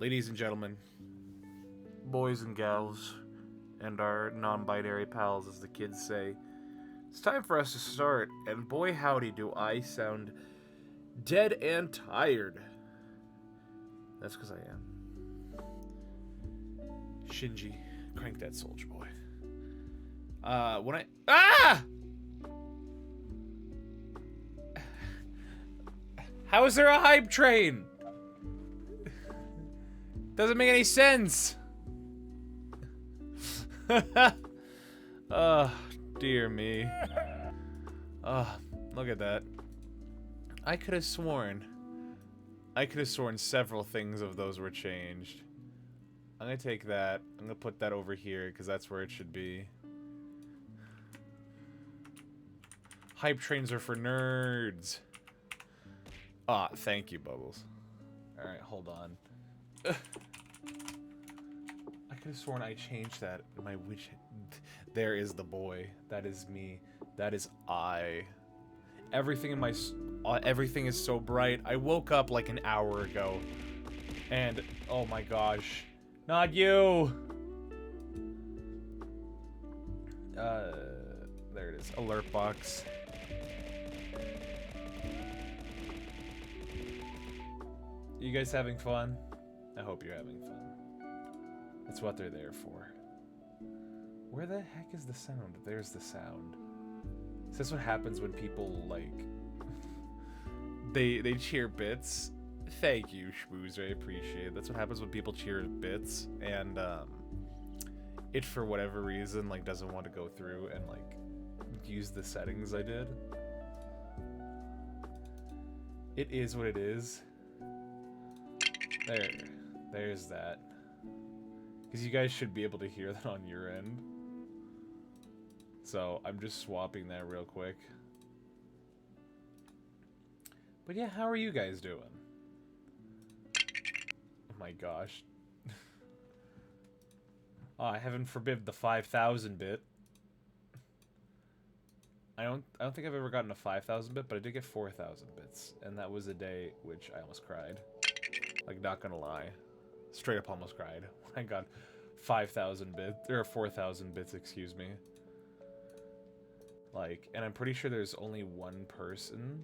Ladies and gentlemen, boys and gals, and our non-binary pals, as the kids say, it's time for us to start, and boy howdy do I sound dead and tired. That's because I am. Shinji, crank that soldier boy. When I... Ah! How is there a hype train? Doesn't make any sense. Oh, dear me. Oh, look at that. I could have sworn several things of those were changed. I'm gonna take that. I'm gonna put that over here because that's where it should be. Hype trains are for nerds. Ah, thank you, Bubbles. Alright, hold on. I could have sworn I changed that. My witch. There is the boy. That is me. That is I. Everything in my... everything is so bright. I woke up like an hour ago. And, oh my gosh. Not you! There it is. Alert box. You guys having fun? I hope you're having fun. That's what they're there for. Where the heck is the sound? There's the sound. Is this what happens when people, like... they cheer bits? Thank you, Schmoozer, I appreciate it. That's what happens when people cheer bits, and, it, for whatever reason, like, doesn't want to go through and, like, use the settings I did. It is what it is. There's that. Because you guys should be able to hear that on your end. So, I'm just swapping that real quick. But yeah, how are you guys doing? Oh my gosh. Oh, heaven forbid the 5,000 bit. I don't think I've ever gotten a 5,000 bit, but I did get 4,000 bits. And that was a day which I almost cried. Like, not gonna lie. Straight up almost cried when I got 5,000 bits, or 4,000 bits, excuse me. Like, and I'm pretty sure there's only one person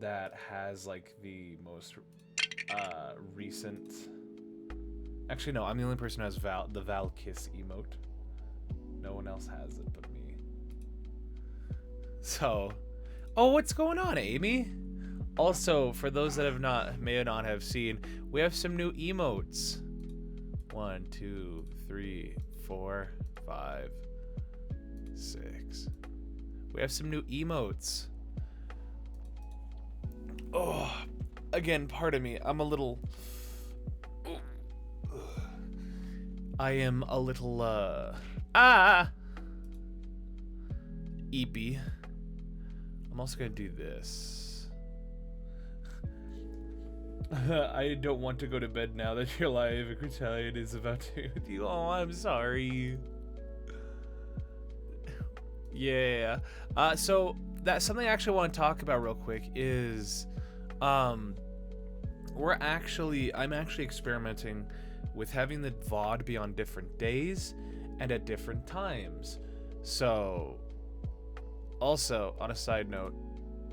that has, like, the most, recent... Actually, no, I'm the only person who has the Val Kiss emote. No one else has it but me. So... Oh, what's going on, Amy? Also, for those that may not have seen, we have some new emotes. 1, 2, 3, 4, 5, 6. We have some new emotes. Oh, again, pardon me. I'm a little... I am a little, eepy. I'm also gonna do this. I don't want to go to bed now that your live Crowtalion is about to with you. Oh, I'm sorry. Yeah. So that's something I actually want to talk about real quick is, I'm actually experimenting with having the VOD be on different days and at different times. So, also, on a side note,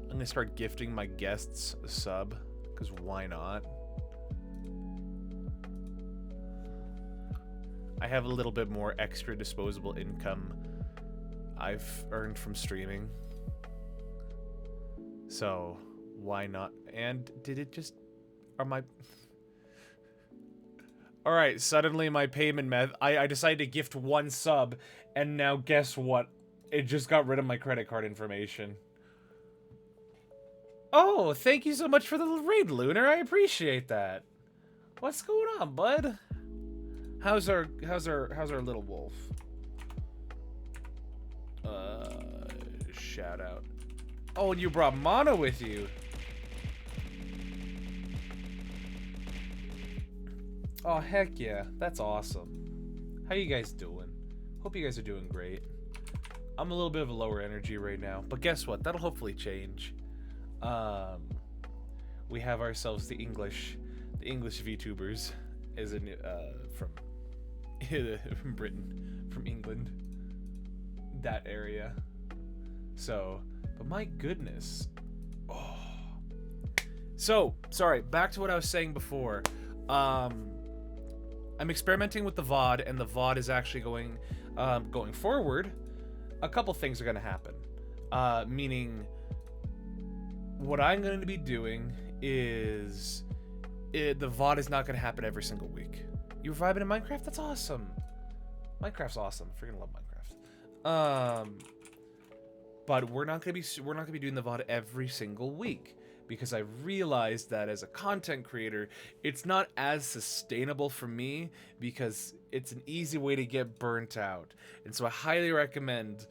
I'm gonna start gifting my guests a sub. Because why not? I have a little bit more extra disposable income I've earned from streaming. So, why not? And did it just... Are my... Alright, suddenly my payment method... I decided to gift one sub, and now guess what? It just got rid of my credit card information. Oh, thank you so much for the raid, Lunar. I appreciate that. What's going on, bud? How's our little wolf? Shout out. Oh, and you brought Mono with you. Oh, heck yeah. That's awesome. How you guys doing? Hope you guys are doing great. I'm a little bit of a lower energy right now, but guess what? That'll hopefully change. We have ourselves the English English VTubers, as in from from Britain, from England, that area. So, but my goodness. Oh. So, sorry, back to what I was saying before. I'm experimenting with the VOD, and the VOD is actually going forward. A couple things are going to happen. Meaning, what I'm going to be doing is the VOD is not going to happen every single week. You were vibing in Minecraft? That's awesome. Minecraft's awesome. I freaking love Minecraft. But we're not going to be doing the VOD every single week, because I realized that as a content creator, it's not as sustainable for me, because it's an easy way to get burnt out. And so I highly recommend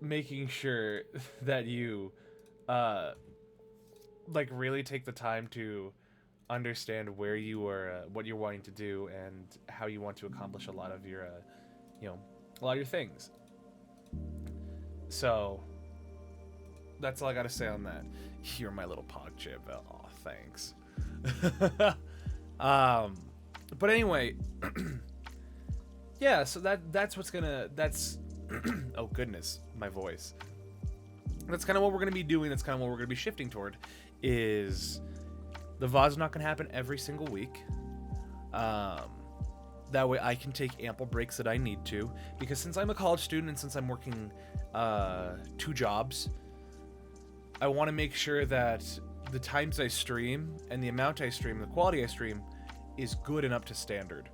making sure that you like really take the time to understand where you are, what you're wanting to do, and how you want to accomplish a lot of your a lot of your things. So that's all I gotta say on that. You're my little pog chip. Oh, thanks. But anyway, yeah, so that's what's gonna, that's oh goodness, my voice. That's kind of what we're gonna be doing. That's kind of what we're gonna be shifting toward, is the VOD's not gonna happen every single week. That way I can take ample breaks that I need to, because since I'm a college student and since I'm working 2 jobs, I want to make sure that the times I stream and the amount I stream, the quality I stream, is good and up to standard.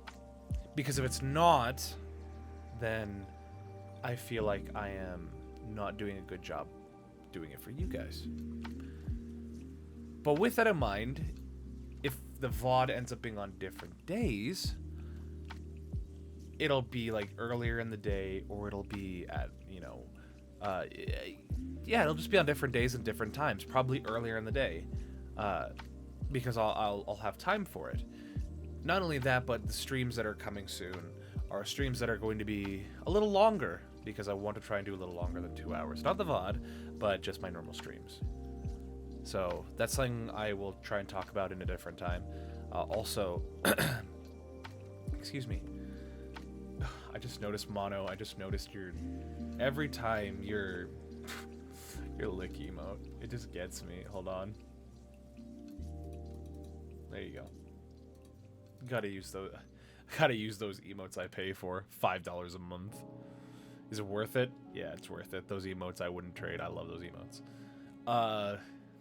Because if it's not, then I feel like I am not doing a good job doing it for you guys. But with that in mind, if the VOD ends up being on different days, it'll be like earlier in the day, or it'll be at, yeah, it'll just be on different days and different times, probably earlier in the day, because I'll have time for it. Not only that, but the streams that are coming soon are streams that are going to be a little longer, because I want to try and do a little longer than 2 hours. Not the VOD, but just my normal streams. So that's something I will try and talk about in a different time. Also, excuse me. I just noticed, Mono, I just noticed every time your lick emote, it just gets me. Hold on. There you go. Gotta use those emotes I pay for. $5 a month. Is it worth it? Yeah, it's worth it. Those emotes I wouldn't trade. I love those emotes.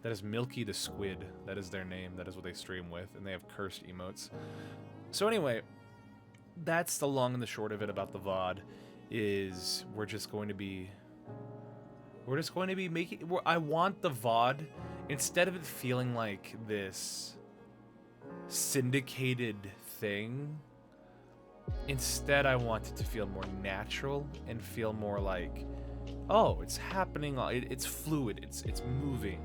That is Milky the Squid. That is their name. That is what they stream with, and they have cursed emotes. So anyway, that's the long and the short of it about the VOD. Is we're just going to be making. I want the VOD, instead of it feeling like this syndicated thing, instead I want it to feel more natural and feel more like, oh, it's happening. It's fluid. It's moving.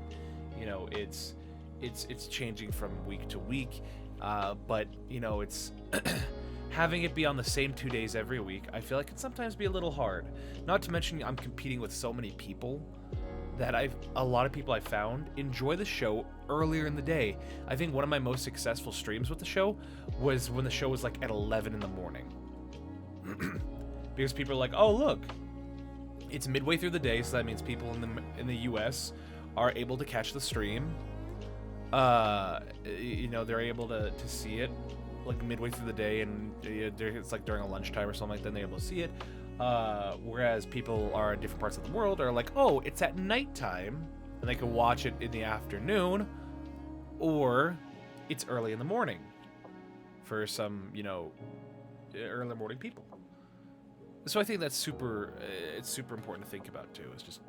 It's changing from week to week. But it's having it be on the same 2 days every week, I feel like can sometimes be a little hard. Not to mention I'm competing with so many people that a lot of people I found enjoy the show earlier in the day. I think one of my most successful streams with the show was when the show was like at 11 in the morning. Because people are like, oh look, it's midway through the day, so that means people in the US are able to catch the stream. They're able to see it like midway through the day, and it's like during a lunchtime or something like that, and they're able to see it. Whereas people are in different parts of the world are like, oh, it's at nighttime, and they can watch it in the afternoon, or it's early in the morning for some, early morning people. So I think that's it's super important to think about too. It's just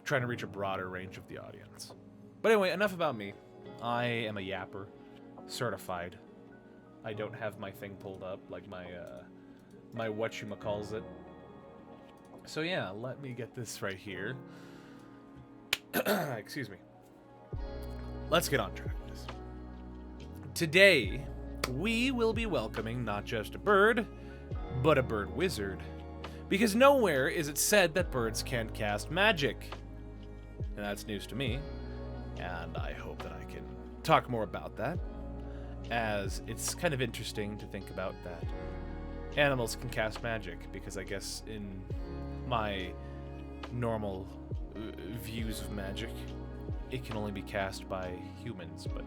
trying to reach a broader range of the audience. But anyway, enough about me. I am a yapper, certified. I don't have my thing pulled up like my whatchamacallit. So yeah, let me get this right here. Excuse me. Let's get on track with this. Today, we will be welcoming not just a bird, but a bird wizard. Because nowhere is it said that birds can't cast magic. And that's news to me. And I hope that I can talk more about that. as it's kind of interesting to think about that animals can cast magic, because I guess in my normal views of magic, it can only be cast by humans, but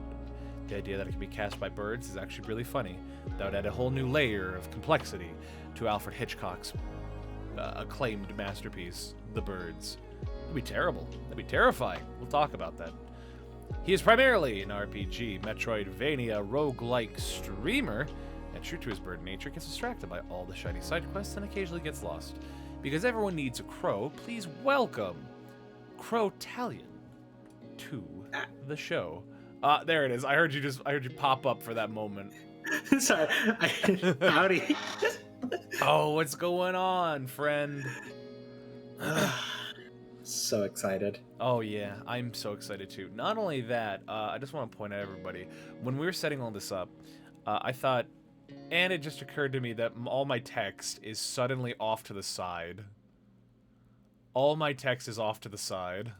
the idea that it can be cast by birds is actually really funny. That would add a whole new layer of complexity to Alfred Hitchcock's acclaimed masterpiece, The Birds. That'd be terrible. That'd be terrifying. We'll talk about that. He is primarily an RPG, metroidvania, roguelike streamer, and true to his bird nature, gets distracted by all the shiny side quests and occasionally gets lost. Because everyone needs a crow, please welcome Crowtalion to the show. There it is. I heard you pop up for that moment. Sorry. Howdy. Oh, what's going on, friend? So excited. Oh yeah, I'm so excited too. Not only that, I just want to point out everybody, when we were setting all this up, I thought, and it just occurred to me that all my text is suddenly off to the side. All my text is off to the side.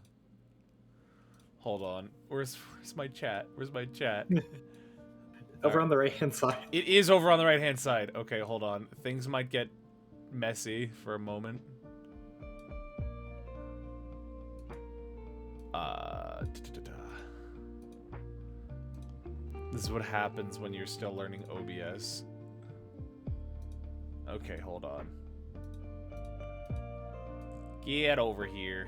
Hold on. Where's my chat? Where's my chat? Over on the right-hand side. It is over on the right-hand side. Okay, hold on. Things might get messy for a moment. This is what happens when you're still learning OBS. Okay, hold on. Get over here.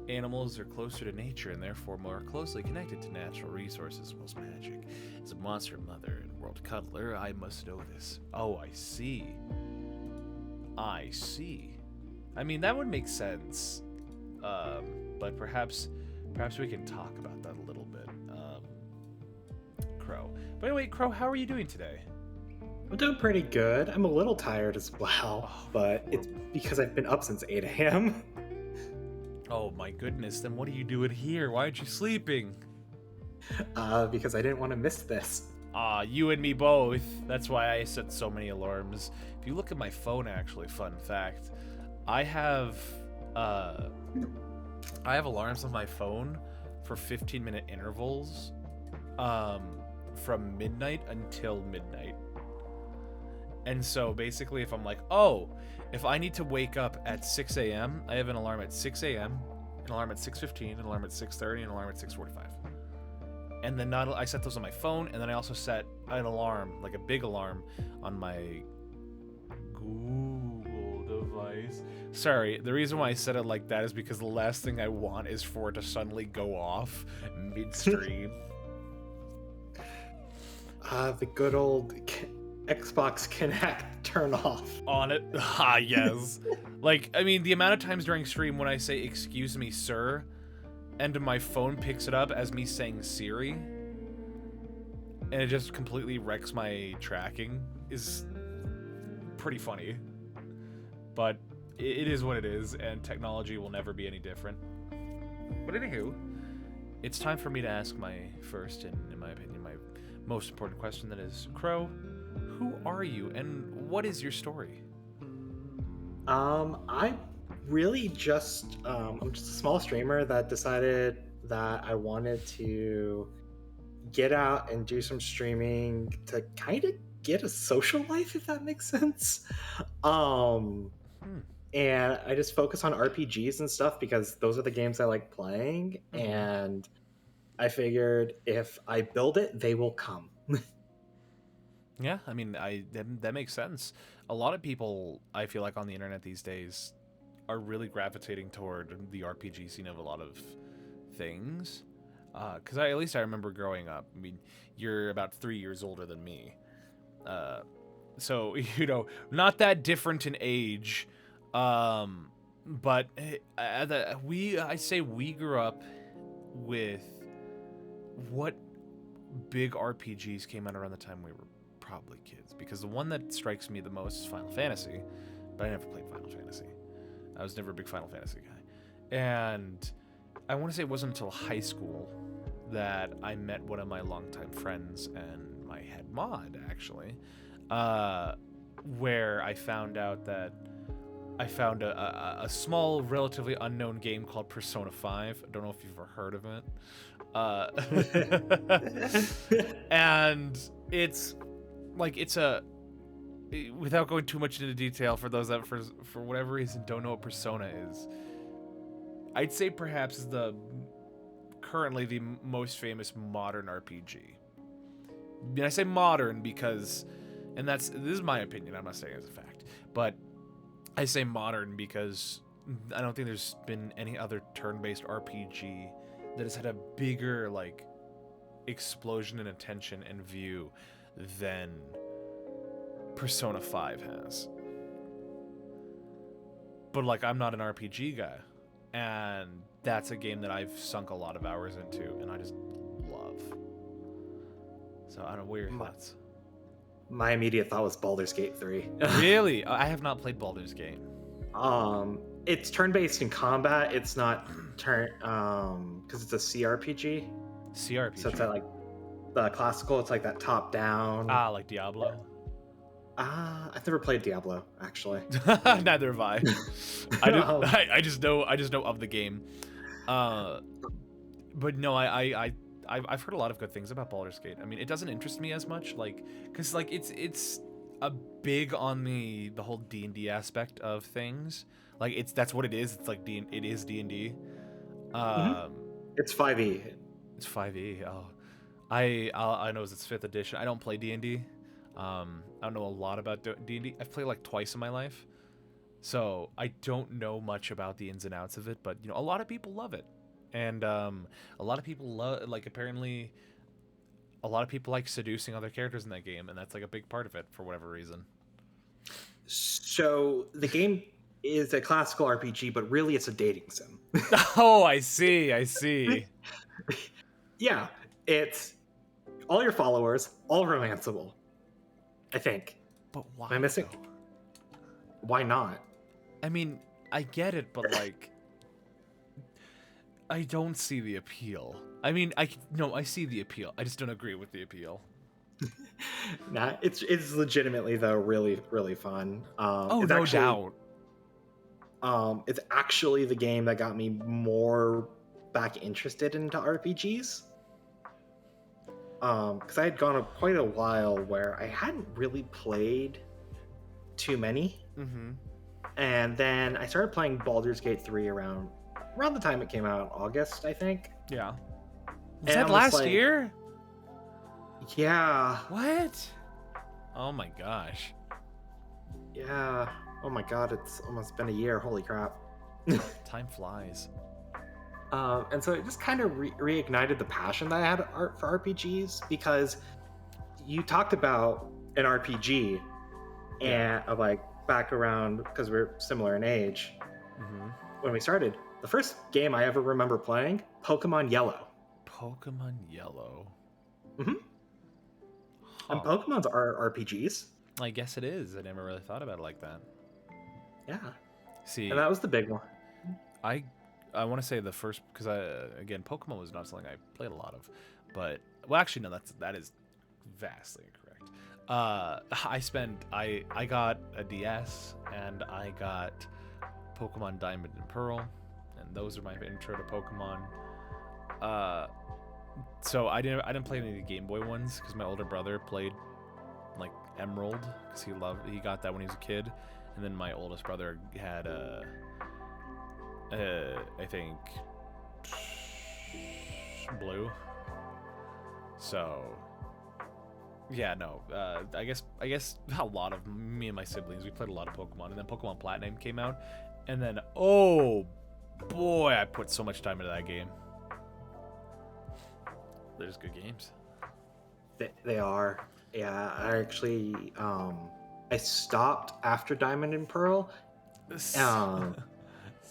Animals are closer to nature and therefore more closely connected to natural resources, most magic. As a monster mother and world cuddler, I must know this. Oh, I see. I see. I mean, that would make sense. But perhaps we can talk about that a little bit. Crow. By the way, Crow, how are you doing today? I'm doing pretty good. I'm a little tired as well, but it's because I've been up since 8 a.m. Oh my goodness, then what are you doing here? Why aren't you sleeping? Because I didn't want to miss this. You and me both. That's why I set so many alarms. If you look at my phone, actually, fun fact, I have alarms on my phone for 15-minute intervals, from midnight until midnight. And so basically, if I'm like, oh, if I need to wake up at 6 a.m., I have an alarm at 6 a.m., an alarm at 6:15, an alarm at 6:30, and an alarm at 6:45. And then I set those on my phone, and then I also set an alarm, like a big alarm, on my Google device. Sorry, the reason why I set it like that is because the last thing I want is for it to suddenly go off midstream. The good old Xbox Kinect turn off. On it. Yes. Like, I mean, the amount of times during stream when I say, "Excuse me, sir," and my phone picks it up as me saying Siri, and it just completely wrecks my tracking, is pretty funny. But it is what it is, and technology will never be any different. But anywho, it's time for me to ask my first, and in my opinion, my most important question, that is, Crow, who are you, and what is your story? I really just, I'm just a small streamer that decided that I wanted to get out and do some streaming to kind of get a social life, if that makes sense. And I just focus on RPGs and stuff because those are the games I like playing. And I figured if I build it, they will come. Yeah, I mean, that makes sense. A lot of people, I feel like, on the internet these days are really gravitating toward the RPG scene of a lot of things. Because at least I remember growing up. I mean, you're about 3 years older than me. So, you know, not that different in age. But I say we grew up with what big RPGs came out around the time we were probably kids, because the one that strikes me the most is Final Fantasy, but I never played Final Fantasy. I was never a big Final Fantasy guy. And I want to say it wasn't until high school that I met one of my longtime friends and my head mod, actually, where I found out that I found a small, relatively unknown game called Persona 5. I don't know if you've ever heard of it. Uh, and it's like without going too much into detail for those that for whatever reason don't know what Persona is. I'd say perhaps is currently the most famous modern RPG. And I say modern because, and this is my opinion, I'm not saying it as a fact, but I say modern because I don't think there's been any other turn-based RPG that has had a bigger, like, explosion in attention and view than Persona 5 has. But, like, I'm not an RPG guy, and that's a game that I've sunk a lot of hours into, and I just love. So, I don't know, what are your thoughts? My immediate thought was Baldur's Gate 3. Really? I have not played Baldur's Gate. It's turn-based in combat. It's not because it's a CRPG. CRPG. So it's like the classical. It's like that top-down. Ah, like Diablo. I've never played Diablo actually. Neither have I. I just know of the game. But no, I've heard a lot of good things about Baldur's Gate. I mean, it doesn't interest me as much, like, because like it's a big on the whole D&D aspect of things. Like that's what it is. It's like it is D&D. It's 5e. It's 5e. Oh, I know it's 5th edition. I don't play D&D. I don't know a lot about D&D. I've played like twice in my life, so I don't know much about the ins and outs of it. But you know, a lot of people love it, and a lot of people apparently a lot of people like seducing other characters in that game, and that's like a big part of it for whatever reason. So the game is a classical RPG, but really it's a dating sim. Oh, I see. Yeah, it's all your followers, all romanceable, I think. But why? Am I missing? Though? Why not? I mean, I get it, but like, I don't see the appeal. I mean, I see the appeal. I just don't agree with the appeal. Nah, it's legitimately though really really fun. Oh, no doubt. It's actually the game that got me more back interested into RPGs. Because I had gone quite a while where I hadn't really played too many. Mm-hmm. And then I started playing Baldur's Gate 3 around the time it came out, August, I think. Yeah. Was that last year? Yeah. What? Oh my gosh. Yeah. Oh my god, it's almost been a year. Holy crap. Time flies. And so it just kind of reignited the passion that I had for RPGs, because you talked about an RPG and like back around, because we're similar in age, when we started. The first game I ever remember playing, Pokemon Yellow. Pokemon Yellow. Mm-hmm. Huh. And Pokemon's are RPGs. I guess it is. I never really thought about it like that. Yeah. See, and that was the big one. I want to say the first, because again, Pokemon was not something I played a lot of, but well, actually no, that is vastly incorrect. I got a DS and I got Pokemon Diamond and Pearl, and those are my intro to Pokemon. So I didn't play any of the Game Boy ones because my older brother played like Emerald because he got that when he was a kid, and then my oldest brother had I think Blue. So yeah, no. I guess a lot of me and my siblings, we played a lot of Pokemon, and then Pokemon Platinum came out, and then oh boy, I put so much time into that game. They're just good games. They are. Yeah, I actually I stopped after Diamond and Pearl,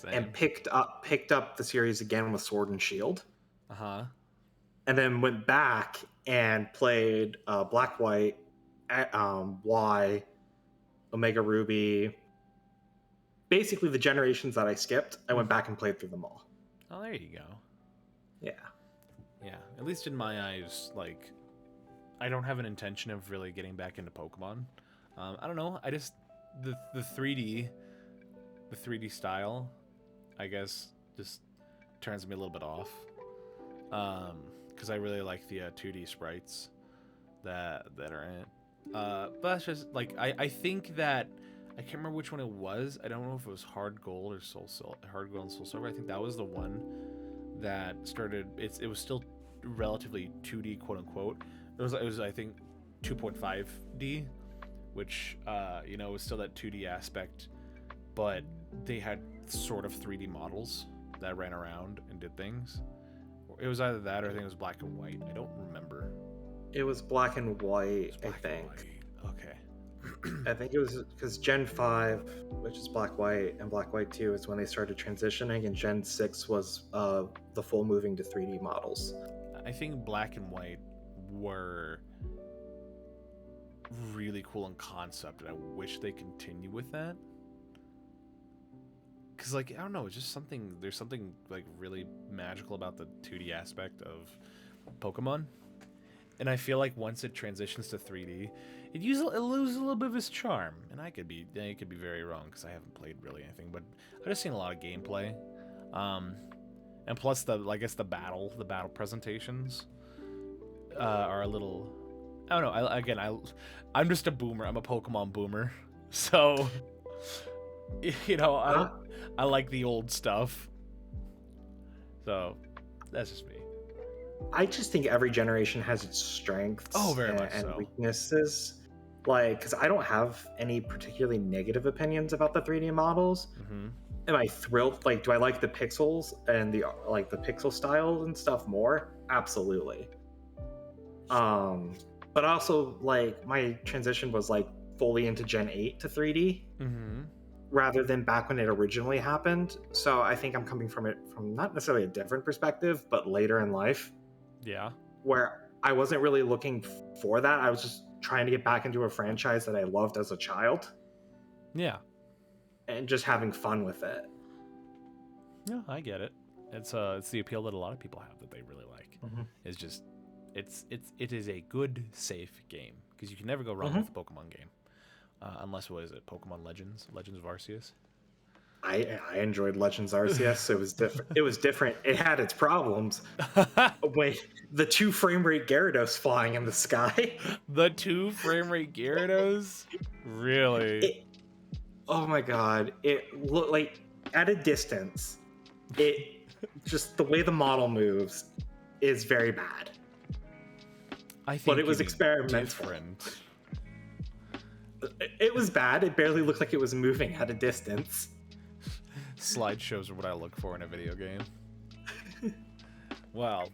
and picked up the series again with Sword and Shield. And then went back and played Black, White, Y, Omega Ruby. Basically, the generations that I skipped, I went back and played through them all. Oh, there you go. Yeah. Yeah, at least in my eyes, like, I don't have an intention of really getting back into Pokemon. I don't know. I just the 3D style, I guess, just turns me a little bit off. because I really like the 2D sprites that are in it. But that's just like I think that I can't remember which one it was. I don't know if it was Hard Gold or Hard Gold and Soul Silver. I think that was the one that started. It was still relatively 2D, quote unquote. It was I think 2.5D, which was still that 2D aspect, but they had sort of 3D models that ran around and did things. It was either that or I think it was black and white. I don't remember. It was black and white, I think. Okay. I think it was because Gen 5, which is black white, and black white 2 is when they started transitioning, and Gen 6 was the full moving to 3D models. I think black and white were really cool in concept, and I wish they continue with that. Because, like, I don't know, it's just something, there's something, like, really magical about the 2D aspect of Pokemon. And I feel like once it transitions to 3D, it loses a little bit of its charm. And I could be very wrong because I haven't played really anything, but I've just seen a lot of gameplay. And plus the battle presentations are a little, I don't know. I'm just a boomer. I'm a Pokemon boomer, so I like the old stuff. So that's just me. I just think every generation has its strengths and weaknesses. Like, because I don't have any particularly negative opinions about the 3D models. Mm-hmm. Am I thrilled? Like, do I like the pixels and the pixel style and stuff more? Absolutely. But also, like, my transition was like fully into Gen 8 to 3D. Mm-hmm. Rather than back when it originally happened. So I think I'm coming from it from not necessarily a different perspective, but later in life. Yeah. Where I wasn't really looking for that. I was just trying to get back into a franchise that I loved as a child. Yeah. And just having fun with it. Yeah, I get it. It's the appeal that a lot of people have that they really like. Mm-hmm. It's just it is a good, safe game because you can never go wrong with a Pokemon game. Unless, what is it, Pokemon Legends of Arceus? I enjoyed Legends Arceus. It was different. It was different. It had its problems. Wait, the 2 frame rate Gyarados flying in the sky. The 2 frame rate Gyarados? Really? Oh my god! It looked like at a distance. It just the way the model moves is very bad. I think, but it was experimental. Different. It was bad. It barely looked like it was moving at a distance. Slideshows are what I look for in a video game. Well,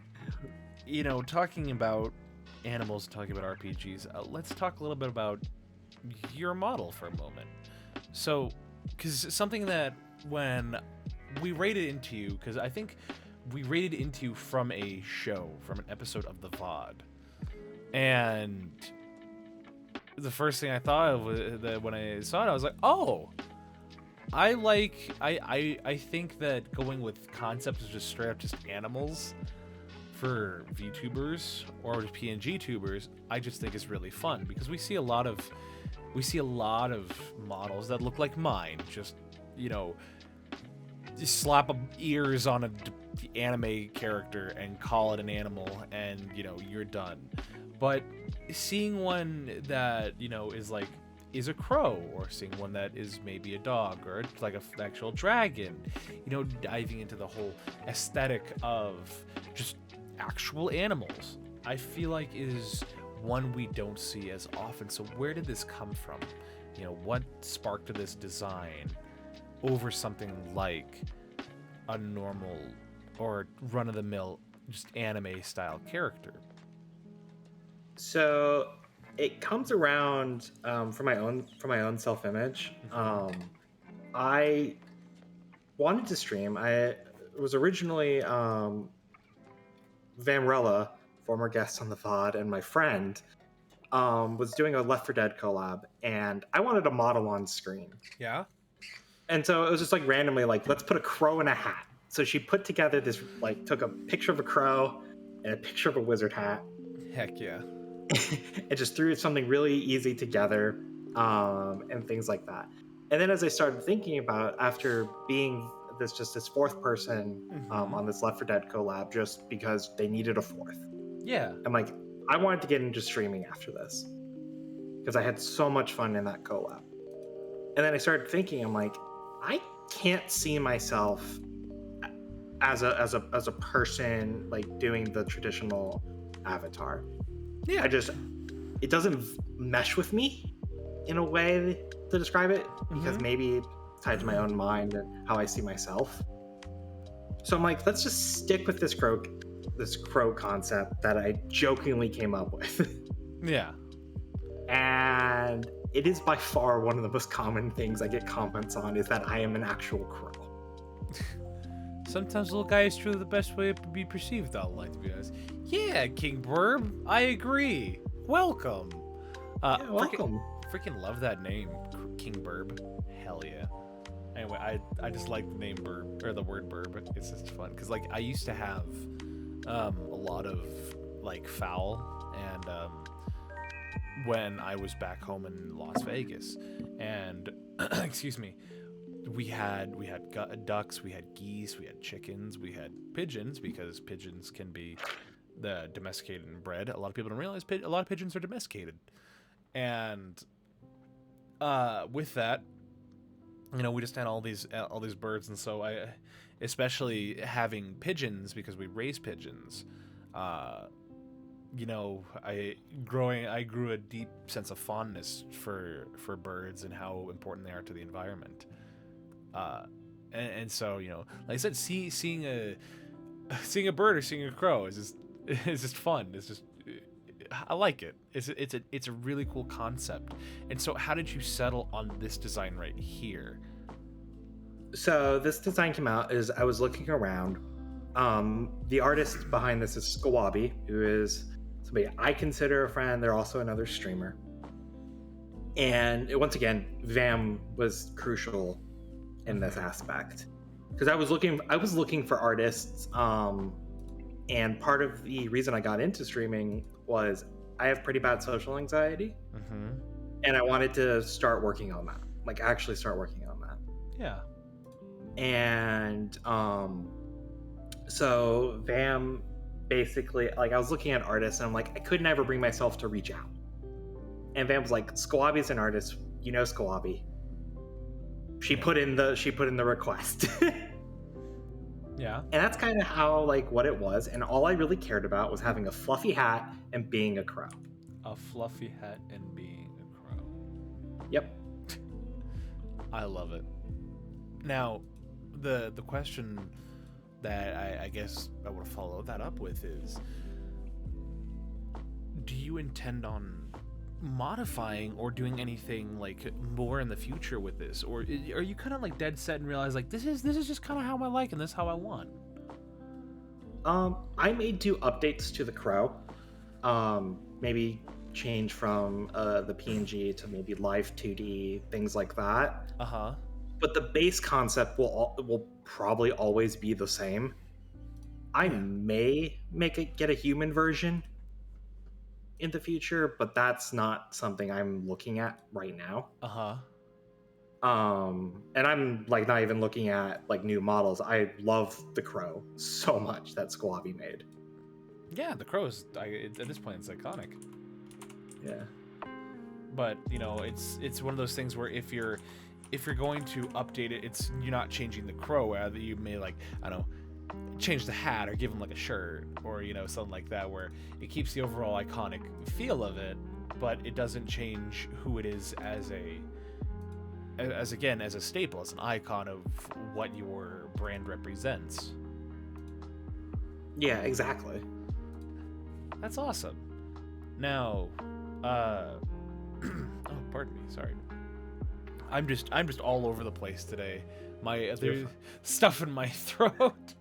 talking about animals, talking about RPGs, let's talk a little bit about your model for a moment. So, because something that when we rated into you, because I think we rated into you from a show, from an episode of the VOD, and the first thing I thought of was that when I saw it, I was like, oh, I think that going with concepts of just straight up just animals for VTubers or PNG tubers, I just think is really fun because we see a lot of models that look like mine, just slap ears on an anime character and call it an animal, and you're done. But seeing one that is a crow, or seeing one that is maybe a dog or like an actual dragon, diving into the whole aesthetic of just actual animals, I feel like is one we don't see as often. So where did this come from? What sparked this design over something like a normal or run-of-the-mill just anime style character? So it comes around for my own self-image. I wanted to stream. It was originally Vamrella, former guest on the VOD, and my friend was doing a Left 4 Dead collab, and I wanted a model on screen. Yeah. And so it was just like randomly, like, let's put a crow in a hat. So she put together this, like, took a picture of a crow and a picture of a wizard hat. Heck yeah. And just threw something really easy together, and things like that. And then as I started thinking about, after being this fourth person on this Left 4 Dead collab just because they needed a fourth. Yeah. I'm like, I wanted to get into streaming after this because I had so much fun in that collab. And then I started thinking, I'm like, I can't see myself as a person like doing the traditional avatar. Yeah. It doesn't mesh with me in a way to describe it because maybe it's tied to my own mind and how I see myself. So I'm like, let's just stick with this crow concept that I jokingly came up with. Yeah. And it is by far one of the most common things I get comments on is that I am an actual crow. Sometimes little guy is truly the best way to be perceived, I'd like to be honest. Yeah, King Burb, I agree. Welcome. Welcome. Freaking love that name, King Burb. Hell yeah. Anyway, I just like the name Burb, or the word Burb. It's just fun, because like I used to have a lot of like fowl, and when I was back home in Las Vegas, and excuse me, we had ducks, we had geese, we had chickens, we had pigeons, because pigeons can be the domesticated and bred. A lot of people don't realize a lot of pigeons are domesticated, and with that, you know, we just had all these birds, and so I, especially having pigeons, because we raise pigeons, you know, I grew a deep sense of fondness for birds and how important they are to the environment. And so, you know, like I said, seeing a bird or seeing a crow is just fun. It's just, I like it. It's a really cool concept. And so, how did you settle on this design right here? So this design came out as I was looking around. The artist behind this is Squabi, who is somebody I consider a friend. They're also another streamer. And once again, Vam was crucial in this aspect because I was looking for artists. And part of the reason I got into streaming was I have pretty bad social anxiety, and I wanted to start working on that, like actually start working on that. Yeah. And so Vam basically, like, I was looking at artists and I'm like, I could never bring myself to reach out. And Vam was like, Squabi's an artist, you know Squabi. She put in the request. Yeah. And that's kind of how, like, what it was. And all I really cared about was having a fluffy hat and being a crow. A fluffy hat and being a crow. Yep. I love it. Now, the question that I guess I want to follow that up with is, do you intend on modifying or doing anything like more in the future with this, or are you kind of like dead set and realize like this is just kind of how I like and this is how I want? I may do updates to the crow, maybe change from the PNG to maybe live 2D, things like that. But the base concept will probably always be the same. I may get a human version in the future, but that's not something I'm looking at right now. And I'm like not even looking at like new models. I love the crow so much that Squabi made. Yeah, the crow is at this point it's iconic. Yeah. But you know, it's one of those things where if you're going to update it, you're not changing the crow. You may, like, I don't know, change the hat or give him like a shirt or, you know, something like that, where it keeps the overall iconic feel of it, but it doesn't change who it is as a staple, as an icon of what your brand represents. Yeah, exactly. That's awesome. Now, oh, pardon me, sorry. I'm just all over the place today. There's stuff in my throat.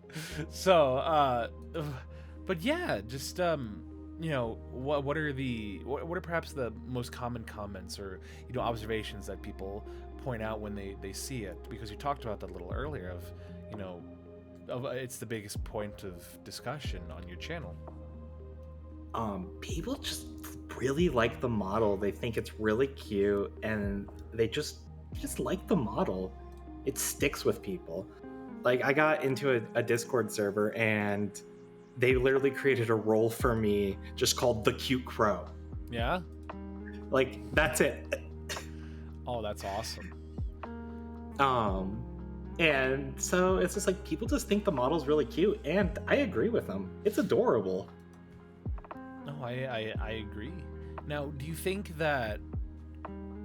So, but yeah, just you know, what are perhaps the most common comments or, you know, observations that people point out when they see it? Because you talked about that a little earlier of, you know, it's the biggest point of discussion on your channel. People just really like the model. They think it's really cute, and they just like the model. It sticks with people. Like, I got into a Discord server and they literally created a role for me just called the Cute Crow. Yeah. Like, that's it. Oh, that's awesome. And so it's just like people just think the model's really cute, and I agree with them. It's adorable. No, I agree. Now, do you think that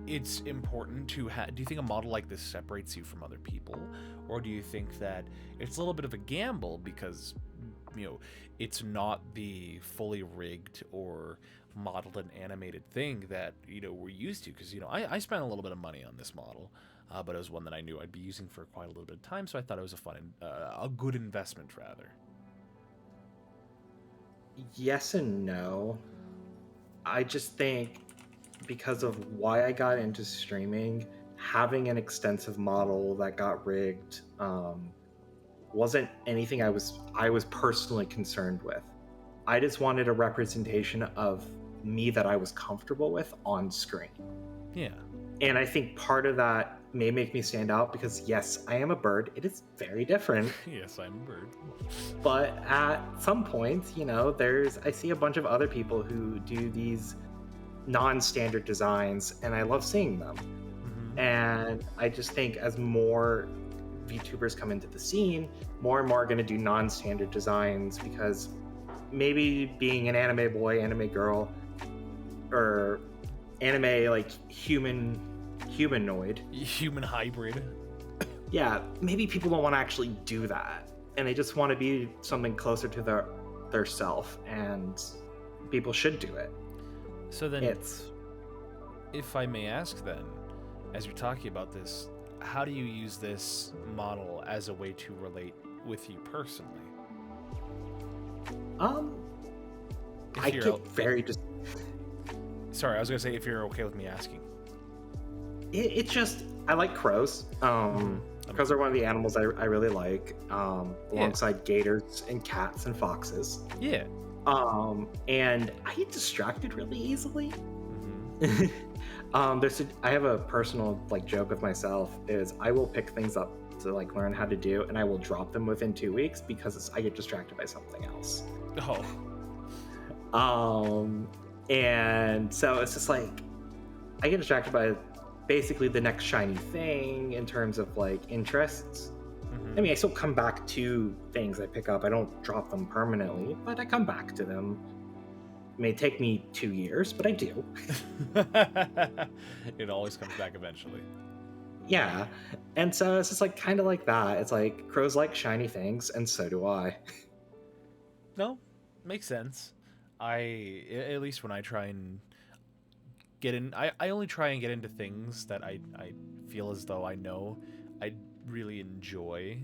it's important to do you think a model like this separates you from other people, or do you think that it's a little bit of a gamble because it's not the fully rigged or modeled and animated thing that we're used to? Because I spent a little bit of money on this model, but it was one that I knew I'd be using for quite a little bit of time, so I thought it was a good investment rather. Yes and no. I just think because of why I got into streaming, having an extensive model that got rigged wasn't anything I was personally concerned with. I just wanted a representation of me that I was comfortable with on screen. Yeah. And I think part of that may make me stand out because, yes, I am a bird. It is very different. Yes, I'm a bird. But at some point, I see a bunch of other people who do these non-standard designs, and I love seeing them. Mm-hmm. And I just think as more VTubers come into the scene, more and more are going to do non-standard designs, because maybe being an anime boy, anime girl, or anime like humanoid, human hybrid, yeah, maybe people don't want to actually do that, and they just want to be something closer to their self, and people should do it. So then, if I may ask then, as you're talking about this, how do you use this model as a way to relate with you personally? I get very just. Sorry, I was gonna say, if you're okay with me asking. It's just, I like crows. Crows are one of the animals I really like, alongside gators and cats and foxes. Yeah. And I get distracted really easily. Mm-hmm. I have a personal joke with myself is I will pick things up to learn how to do, and I will drop them within 2 weeks because I get distracted by something else. Oh. And so it's just I get distracted by basically the next shiny thing in terms of interests. Mm-hmm. I mean, I still come back to things I pick up. I don't drop them permanently, but I come back to them. It may take me 2 years, but I do. It always comes back eventually. Yeah. And so it's just kind of like that. It's crows like shiny things, and so do I. No, makes sense. At least when I try and get in, I only try and get into things that I feel as though I know I really enjoy.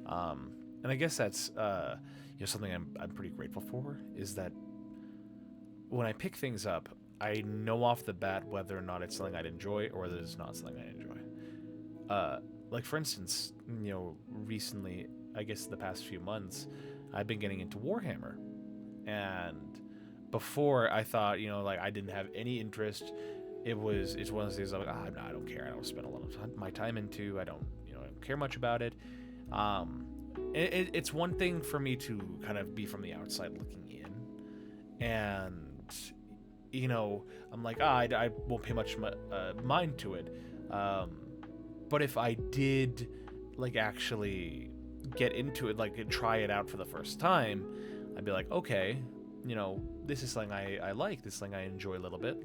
And I guess that's something I'm pretty grateful for, is that when I pick things up, I know off the bat whether or not it's something I'd enjoy or whether it's not something I enjoy. Like for instance, recently, I guess the past few months, I've been getting into Warhammer, and before I thought, I didn't have any interest. It's one of those things I'm like, I don't care. I don't spend a lot of my time into. I don't care much about it. It's one thing for me to kind of be from the outside looking in, and I'm like, I won't pay much mind to it. But if I did actually get into it, try it out for the first time, I'd be like, okay, this is something I like, this thing I enjoy a little bit,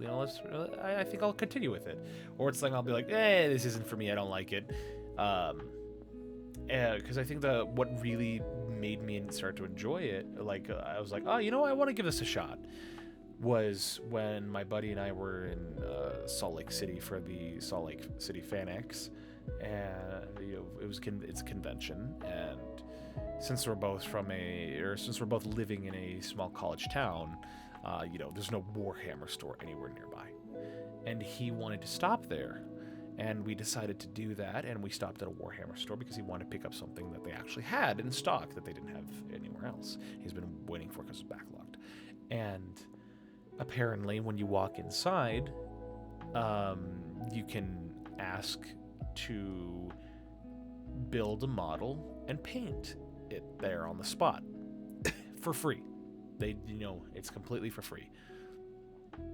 I think I'll continue with it. Or it's I'll be like, this isn't for me, I don't like it. Because I think what really made me start to enjoy it, I was like, I want to give this a shot, was when my buddy and I were in Salt Lake City for the Salt Lake City Fan-X, and it's a convention, and since we're both living in a small college town, there's no Warhammer store anywhere nearby, and he wanted to stop there, and we decided to do that, and we stopped at a Warhammer store because he wanted to pick up something that they actually had in stock that they didn't have anywhere else. He's been waiting for it because it's backlogged, and apparently when you walk inside, you can ask to build a model and paint it there on the spot for free. It's completely for free.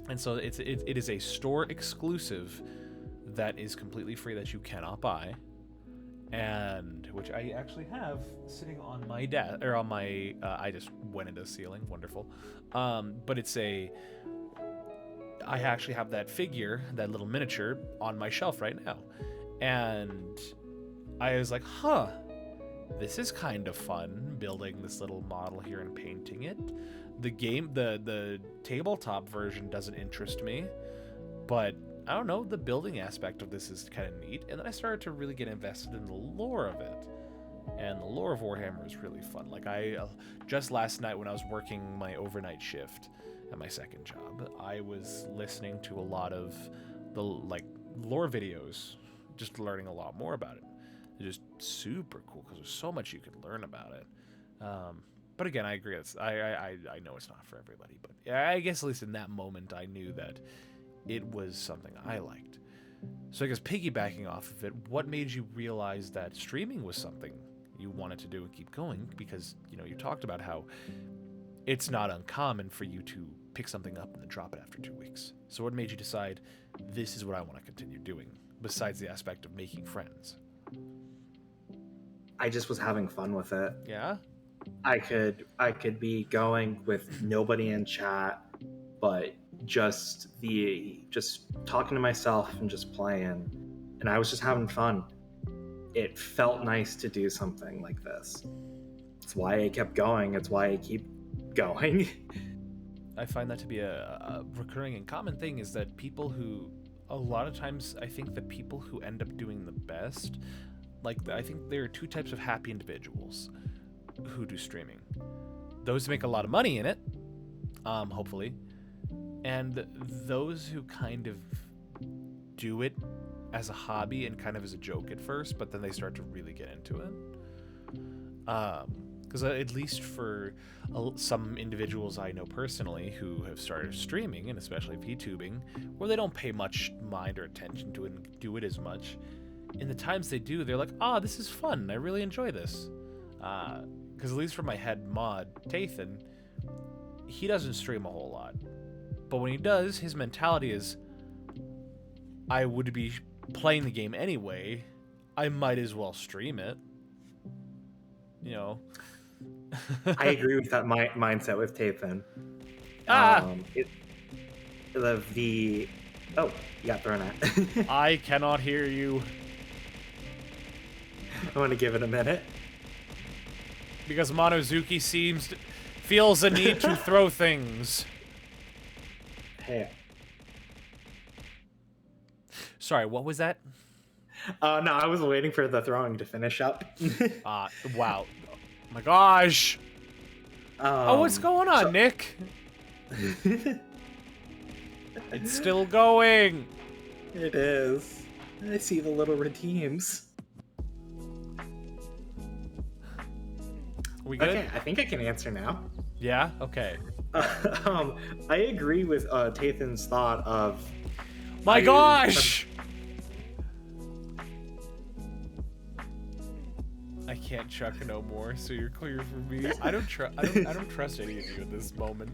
And so it is a store exclusive that is completely free that you cannot buy, and which I actually have sitting on my desk or on my. I just went into the ceiling. Wonderful, but I actually have that figure, that little miniature, on my shelf right now, and I was like, huh. This is kind of fun, building this little model here and painting it. The tabletop version doesn't interest me, but I don't know, the building aspect of this is kind of neat. And then I started to really get invested in the lore of it. And the lore of Warhammer is really fun. Like just last night when I was working my overnight shift at my second job, I was listening to a lot of the lore videos, just learning a lot more about it. They're just super cool because there's so much you could learn about it. But again, I agree. I know it's not for everybody, but I guess at least in that moment, I knew that it was something I liked. So I guess piggybacking off of it, what made you realize that streaming was something you wanted to do and keep going? Because you talked about how it's not uncommon for you to pick something up and then drop it after 2 weeks. So what made you decide this is what I want to continue doing, besides the aspect of making friends? I just was having fun with it. Yeah? I could be going with nobody in chat, but just talking to myself and just playing, and I was just having fun. It felt nice to do something like this. It's why I kept going. It's why I keep going. I find that to be a recurring and common thing, is that a lot of times I think the people who end up doing the best, I think there are two types of happy individuals who do streaming. Those who make a lot of money in it, hopefully, and those who kind of do it as a hobby and kind of as a joke at first, but then they start to really get into it. Because at least for some individuals I know personally who have started streaming, and especially VTubing, where they don't pay much mind or attention to it and do it as much, in the times they do, they're like, this is fun, I really enjoy this. Because at least for my head mod, Tathan, he doesn't stream a whole lot. But when he does, his mentality is, I would be playing the game anyway, I might as well stream it. I agree with that mindset with Tathan. Oh, you got thrown at. I cannot hear you. I want to give it a minute. Because Monozuki feels a need to throw things. Hey. Sorry, what was that? No, I was waiting for the throwing to finish up. Wow. Oh my gosh. What's going on, Nick? It's still going. It is. I see the little redeems. We good? Okay, I think I can answer now. Yeah? Okay. I agree with Tathan's thought of... My gosh! I can't chuck no more, so you're clear for me. I don't trust any of you in this moment.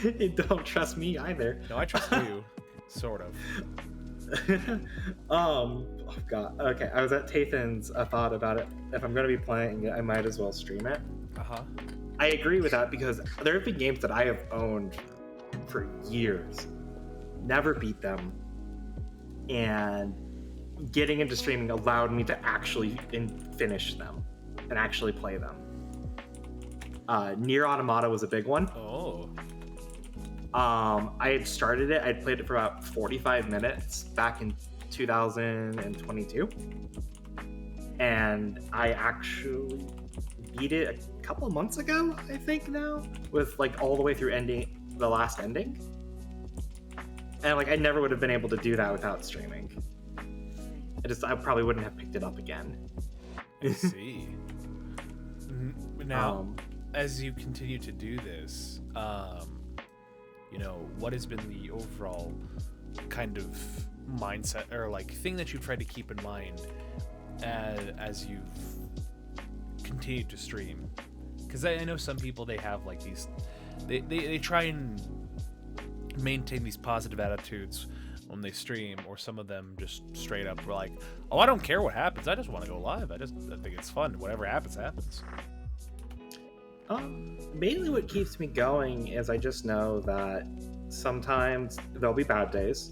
You don't trust me either. No, I trust you. Sort of. Oh god. Okay, I was at Tathan's thought about it. If I'm going to be playing it, I might as well stream it. I agree with that because there have been games that I have owned for years, never beat them, and getting into streaming allowed me to actually finish them and actually play them. Nier Automata was a big one. Oh. I had started it. I'd played it for about 45 minutes back in 2022, and I actually beat it a couple of months ago, I think now, with all the way through the last ending. And I never would have been able to do that without streaming. I probably wouldn't have picked it up again. I see. Now, as you continue to do this, what has been the overall kind of mindset or thing that you try to keep in mind as you've continued to stream? Because I know some people, they have like these, they try and maintain these positive attitudes when they stream, or some of them just straight up were like, oh, I don't care what happens, I just want to go live, I think it's fun, whatever happens. Mainly what keeps me going is I just know that sometimes there'll be bad days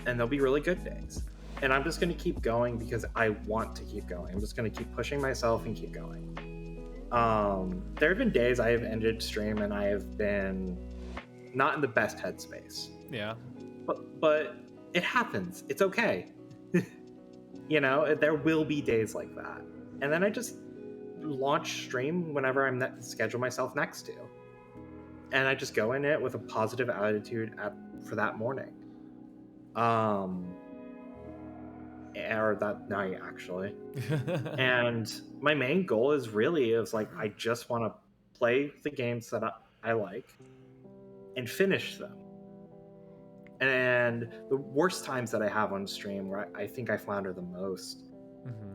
and there'll be really good days. And I'm just going to keep going because I want to keep going. I'm just going to keep pushing myself and keep going. There have been days I have ended stream and I have been not in the best headspace. Yeah. But it happens. It's okay. You know, there will be days like that. And then I just launch stream whenever I'm schedule myself next to. And I just go in it with a positive attitude for that morning. Or that night, actually. And my main goal is like, I just want to play the games that I like and finish them. And the worst times that I have on stream, where I think I flounder the most,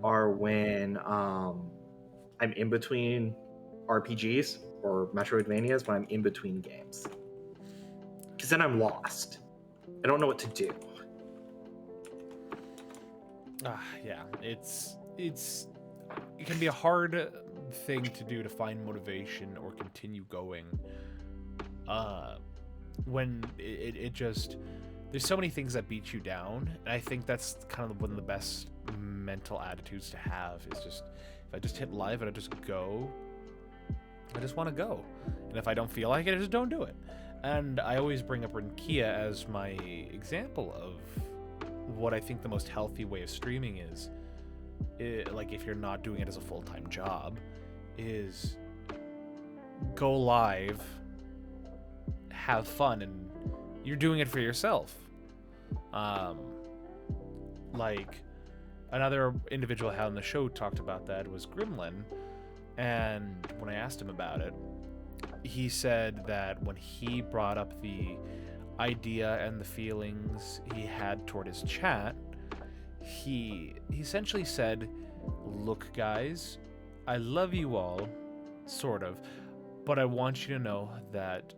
are when I'm in between RPGs or metroidvanias, when I'm in between games. Because then I'm lost. I don't know what to do. Yeah, it can be a hard thing to do, to find motivation or continue going when it just, there's so many things that beat you down. And I think that's kind of one of the best mental attitudes to have, is just, if I just hit live and I just go, I just want to go. And if I don't feel like it, I just don't do it. And I always bring up Rinkia as my example of what I think the most healthy way of streaming is. Like, if you're not doing it as a full-time job, is go live, have fun, and you're doing it for yourself. Like, another individual I had on the show talked about that was Gremlin, and when I asked him about it, he said that when he brought up the idea and the feelings he had toward his chat, he essentially said, look guys, I love you all, sort of, but I want you to know that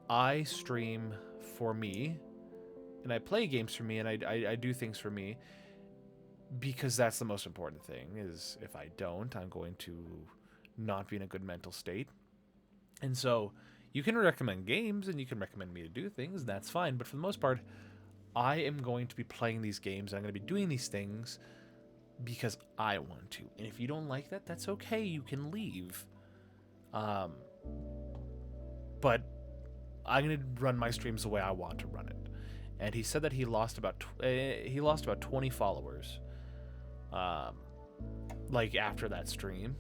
I stream for me, and I play games for me, and I do things for me, because that's the most important thing. Is if I don't, I'm going to not be in a good mental state. And so you can recommend games and you can recommend me to do things, and that's fine, but for the most part, I am going to be playing these games, I'm going to be doing these things because I want to. And if you don't like that, that's okay, you can leave. But I'm going to run my streams the way I want to run it. And he said that he lost about 20 followers like after that stream.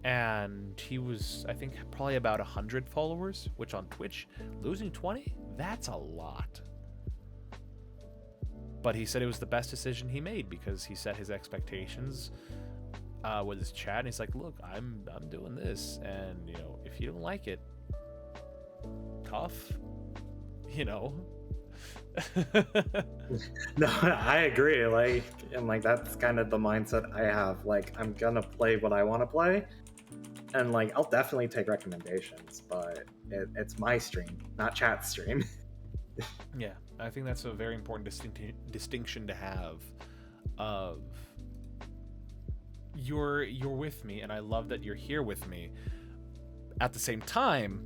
And he was, I think, probably about 100 followers, which on Twitch, losing 20, that's a lot. But he said it was the best decision he made, because he set his expectations with his chat, and he's like, look, I'm doing this, and, you know, if you don't like it, tough, you know. No, I agree. Like, and like, that's kind of the mindset I have. Like, I'm gonna play what I want to play, and like, I'll definitely take recommendations, but it's my stream, not chat stream. Yeah, I think that's a very important distinction to have. Of you're with me, and I love that you're here with me. At the same time,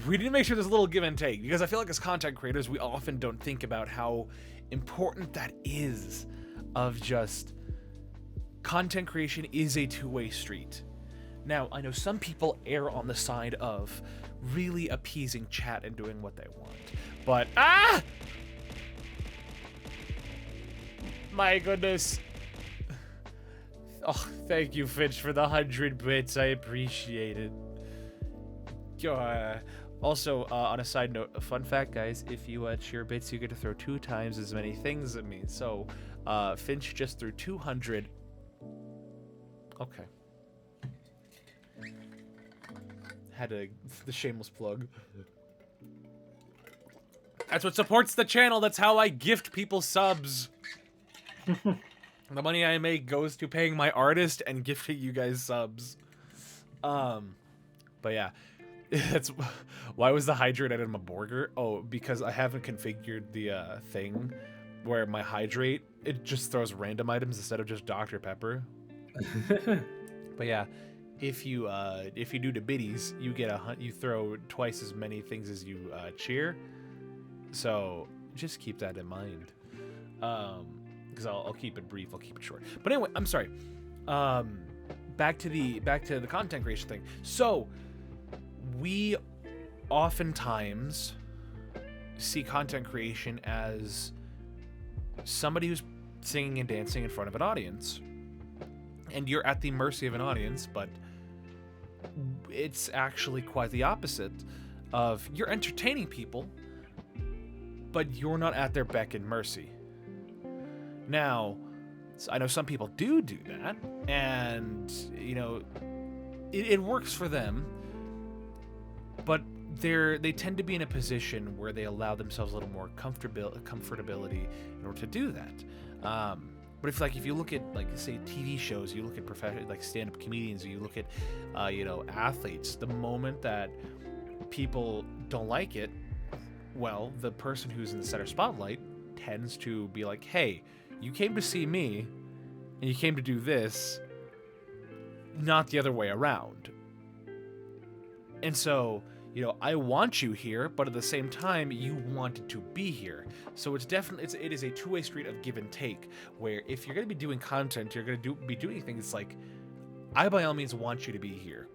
we need to make sure there's a little give and take, because I feel like as content creators, we often don't think about how important that is. Of just, content creation is a two-way street. Now, I know some people err on the side of really appeasing chat and doing what they want, but my goodness. Oh, thank you, Finch, for the 100 bits. I appreciate it. Also, on a side note, a fun fact, guys, if you cheer bits, you get to throw 2 times as many things at me. So, Finch just threw 200. Okay. Had the shameless plug. That's what supports the channel. That's how I gift people subs. The money I make goes to paying my artist and gifting you guys subs. But yeah, that's why was the hydrate item a burger? Oh, because I haven't configured the thing where my hydrate, it just throws random items instead of just Dr. Pepper. But yeah, if you do the biddies, you get you throw twice as many things as you cheer. So just keep that in mind. Because I'll keep it brief, I'll keep it short. But anyway, I'm sorry. Back to the content creation thing. So we oftentimes see content creation as somebody who's singing and dancing in front of an audience, and you're at the mercy of an audience. But it's actually quite the opposite of you're entertaining people, but you're not at their beck and mercy. Now, I know some people do that, and you know, it works for them, but they tend to be in a position where they allow themselves a little more comfortability in order to do that. But if you look at, like, say, TV shows, you look at professional, like, stand-up comedians, or you look at athletes, the moment that people don't like it, well, the person who's in the center spotlight tends to be like, hey, you came to see me and you came to do this, not the other way around. And so, I want you here, but at the same time, you wanted to be here. So it's definitely, it is a two-way street of give and take, where if you're going to be doing content, you're going to be doing things like, I by all means want you to be here,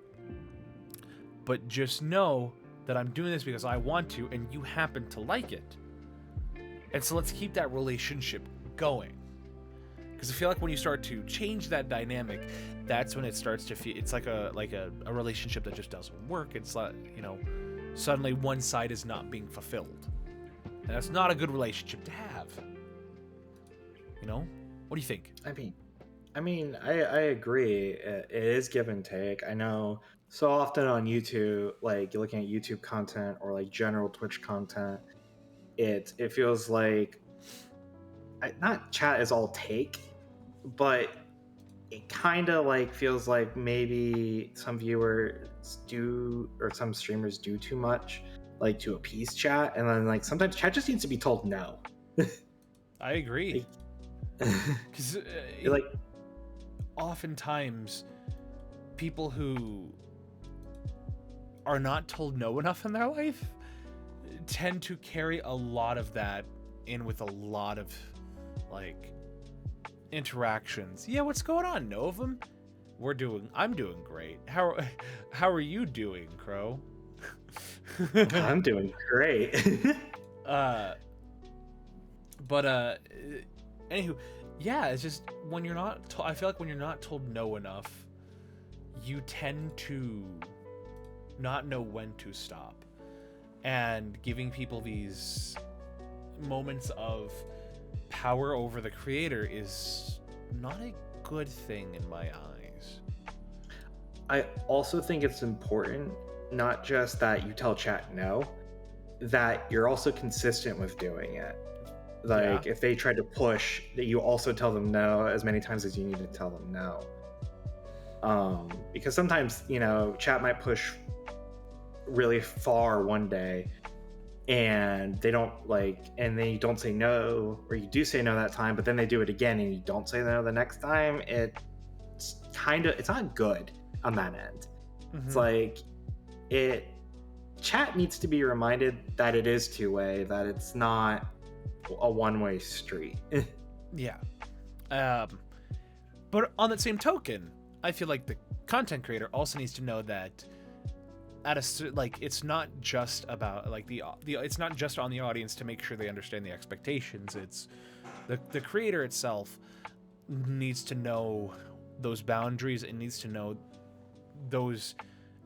but just know that I'm doing this because I want to, and you happen to like it. And so let's keep that relationship going. Because I feel like when you start to change that dynamic, that's when it starts to feel, it's like a relationship that just doesn't work. It's like, suddenly one side is not being fulfilled. And that's not a good relationship to have. What do you think? I mean, I agree. It is give and take. I know so often on YouTube, like you're looking at YouTube content or like general Twitch content, it feels like not chat is all take, but it kind of like feels like maybe some viewers do, or some streamers do too much, like to appease chat, and then like sometimes chat just needs to be told no. I agree. Because like oftentimes people who are not told no enough in their life tend to carry a lot of that in with a lot of like interactions. Yeah, what's going on, Novum? I'm doing great. How are you doing, Crow? I'm doing great. Anywho, yeah, it's just when you're not I feel like when you're not told no enough, you tend to not know when to stop. And giving people these moments of power over the creator is not a good thing in my eyes. I also think it's important not just that you tell chat no, that you're also consistent with doing it. Like if they try to push, that you also tell them no as many times as you need to tell them no. Because sometimes, chat might push really far one day and they don't and then you don't say no, or you do say no that time, but then they do it again and you don't say no the next time. It's not good on that end. Mm-hmm. It's like chat needs to be reminded that it is two-way, that it's not a one-way street. Yeah. But on that same token, I feel like the content creator also needs to know that it's not just about it's not just on the audience to make sure they understand the expectations. It's the creator itself needs to know those boundaries. It needs to know those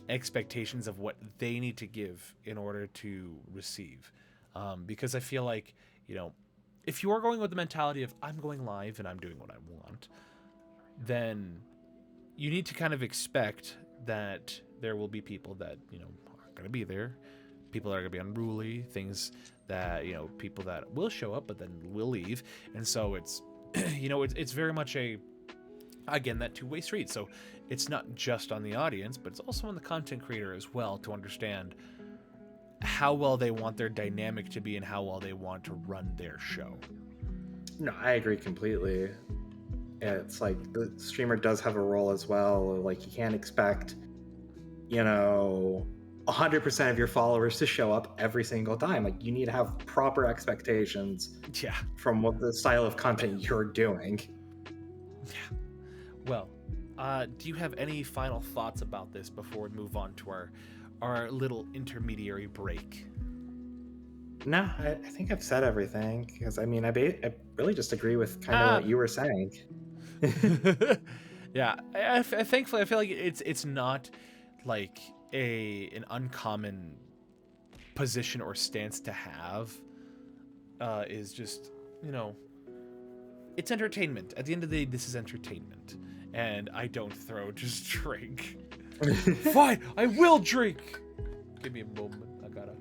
expectations of what they need to give in order to receive. Because I feel like, if you are going with the mentality of I'm going live and I'm doing what I want, then you need to kind of expect that there will be people that, are going to be there, people that are going to be unruly, things that, people that will show up but then will leave. And so it's it's very much again, that two-way street. So it's not just on the audience, but it's also on the content creator as well to understand how well they want their dynamic to be and how well they want to run their show. No, I agree completely. It's like the streamer does have a role as well. Like, you can't expect, 100% of your followers to show up every single time. Like, you need to have proper expectations from what the style of content you're doing. Yeah. Well, do you have any final thoughts about this before we move on to our little intermediary break? No, I think I've said everything, because I really just agree with kind of what you were saying. Yeah, thankfully I feel like it's not like an uncommon position or stance to have. Is just, it's entertainment. At the end of the day, this is entertainment, and I don't throw, just drink. Fine, I will drink. Give me a moment. I gotta.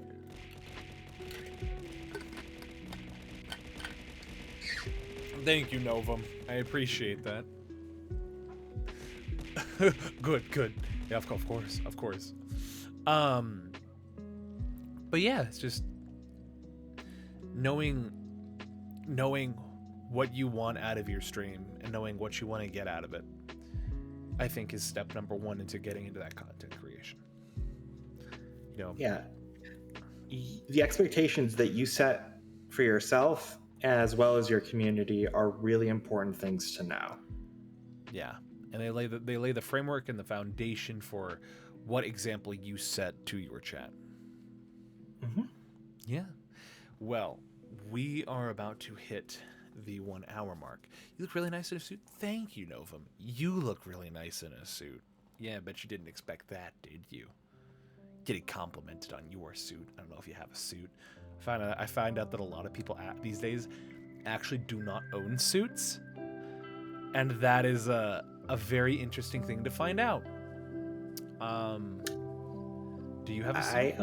Thank you, Novum. I appreciate that. Good. Yeah, of course. But yeah, it's just knowing what you want out of your stream and knowing what you want to get out of it, I think, is step number one into getting into that content creation. Yeah. The expectations that you set for yourself as well as your community are really important things to know. Yeah. And they lay the framework and the foundation for what example you set to your chat. Mm-hmm. Yeah. Well, we are about to hit the 1 hour mark. You look really nice in a suit. Thank you, Novum. You look really nice in a suit. Yeah, I bet you didn't expect that, did you? Getting complimented on your suit. I don't know if you have a suit. I find out that a lot of people these days actually do not own suits. And that is a very interesting thing to find out. Do you have a suit?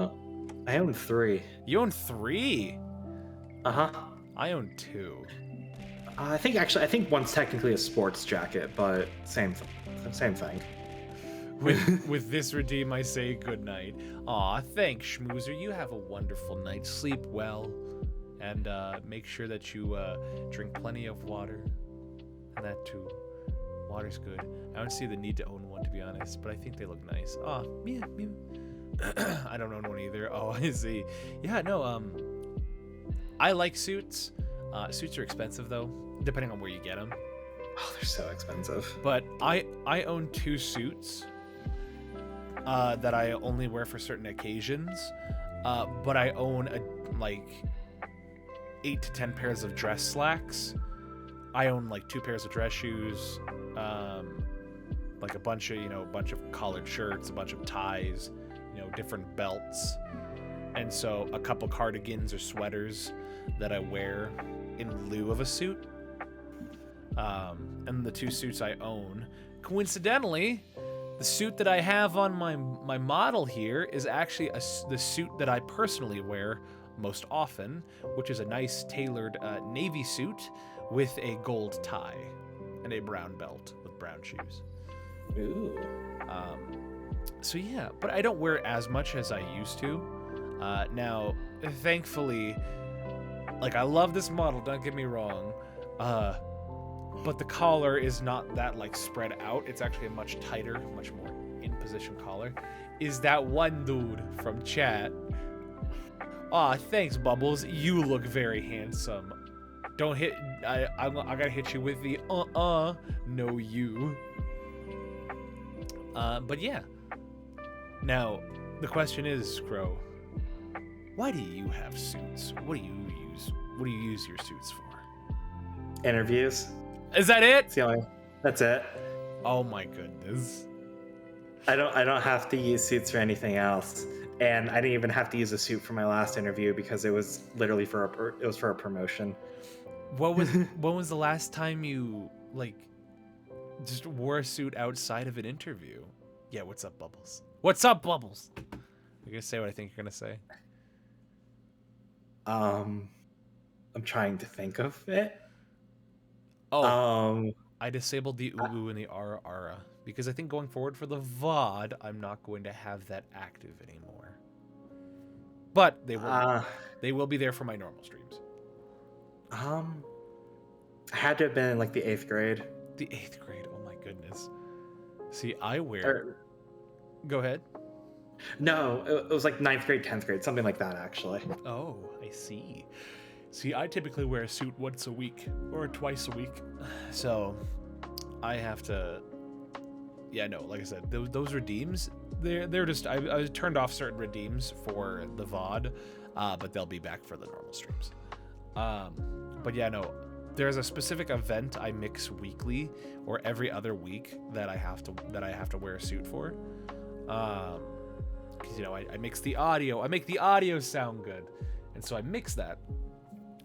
I own 3. You own 3? Uh-huh. I own 2. I think one's technically a sports jacket, but same thing. With this redeem, I say goodnight. Aw, thanks, Schmoozer. You have a wonderful night. Sleep well, and make sure that you drink plenty of water. And that too. Water's good. I don't see the need to own one, to be honest, but I think they look nice. Aw, meow. I don't own one either. Oh, I see. Yeah, no, I like suits. Suits are expensive, though, depending on where you get them. Oh, they're so expensive. But I own 2 suits that I only wear for certain occasions. But I own 8 to 10 pairs of dress slacks. I own 2 pairs of dress shoes, a bunch of collared shirts, a bunch of ties, different belts, and so a couple cardigans or sweaters that I wear in lieu of a suit. And the 2 suits I own, coincidentally, the suit that I have on my model here is actually the suit that I personally wear most often, which is a nice tailored navy suit with a gold tie and a brown belt with brown shoes. Ooh. So yeah, but I don't wear as much as I used to. Now, thankfully, I love this model, don't get me wrong, but the collar is not that spread out. It's actually a much tighter, much more in position collar. Is that one dude from chat? Aw, thanks, Bubbles. You look very handsome. Don't hit. I gotta hit you with the no you. But yeah. Now, the question is, Crow, why do you have suits? What do you use your suits for? Interviews. Is that it? That's it. Oh my goodness. I don't have to use suits for anything else. And I didn't even have to use a suit for my last interview because it was literally for a promotion. When was the last time you just wore a suit outside of an interview? Yeah, what's up, Bubbles? What's up, Bubbles? You're gonna say what I think you're gonna say. I'm trying to think of it. Oh, Um, I disabled the uh, UU and the Ara because I think going forward for the VOD, I'm not going to have that active anymore. But uh, they will be there for my normal streams. um, I had to have been in like the 8th grade. The 8th grade. Oh my goodness. See, I wear. Or Go ahead. no, it was like 9th grade, 10th grade, something like that actually. Oh, I see. See, I typically wear a suit once a week or twice a week, so I have to. Yeah, no, like I said, those redeems, they're just I turned off certain redeems for the VOD, but they'll be back for the normal streams. But yeah, no, there's a specific event I mix weekly or every other week that I have to wear a suit for, because I mix the audio, I make the audio sound good, and so I mix that.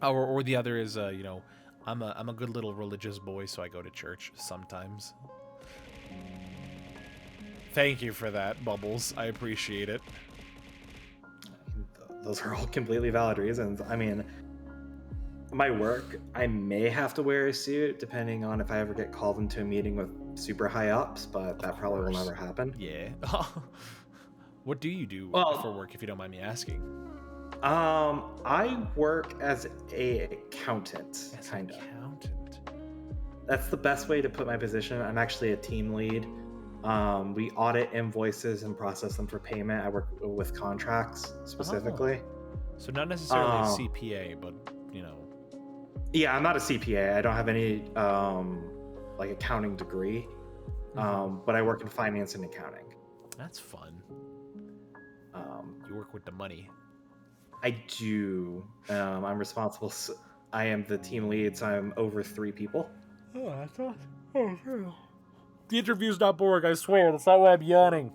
Or the other is I'm a good little religious boy, so I go to church sometimes. Thank you for that, Bubbles. I appreciate it. Those are all completely valid reasons. I mean, my work, I may have to wear a suit depending on if I ever get called into a meeting with super high ups, but that probably will never happen. Yeah. What do you do for work, if you don't mind me asking? I work as a accountant, kind of. Accountant. That's the best way to put my position. I'm actually a team lead. We audit invoices and process them for payment. I work with contracts specifically. So not necessarily a CPA, but Yeah, I'm not a CPA. I don't have any like accounting degree. But I work in finance and accounting. That's fun. You work with the money. I do. I'm responsible. I am the team lead, so I'm over 3 people. Oh, that's awesome. Oh, sure. The interview's not boring, I swear. That's not why I'm yawning.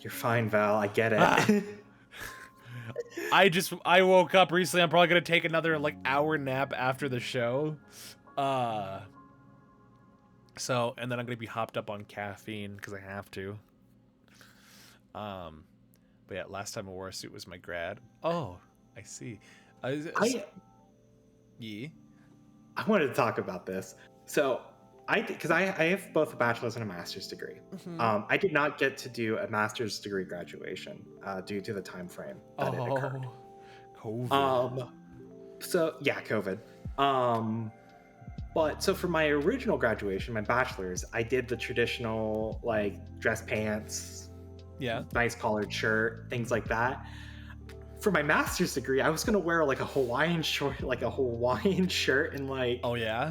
You're fine, Val. I get it. I woke up recently. I'm probably gonna take another hour nap after the show. So, and then I'm gonna be hopped up on caffeine because I have to. But yeah, last time I wore a suit was my grad. Oh, I see. Yeah. I wanted to talk about this. So, because I have both a bachelor's and a master's degree. I did not get to do a master's degree graduation due to the time frame that it occurred. COVID. So yeah, COVID. But so for my original graduation, my bachelor's, I did the traditional dress pants, nice collared shirt, things like that. For my master's degree, I was gonna wear a Hawaiian shirt and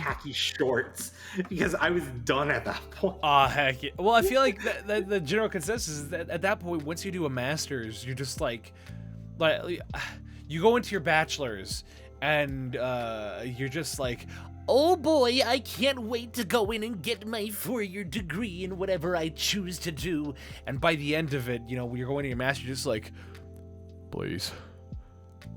khaki shorts because I was done at that point. Heck yeah. Well, I feel like the general consensus is that at that point, once you do a master's, you're just like you go into your bachelor's and you're just like, oh boy, I can't wait to go in and get my 4-year degree in whatever I choose to do. And by the end of it, when you're going to your master's, you're just like, please,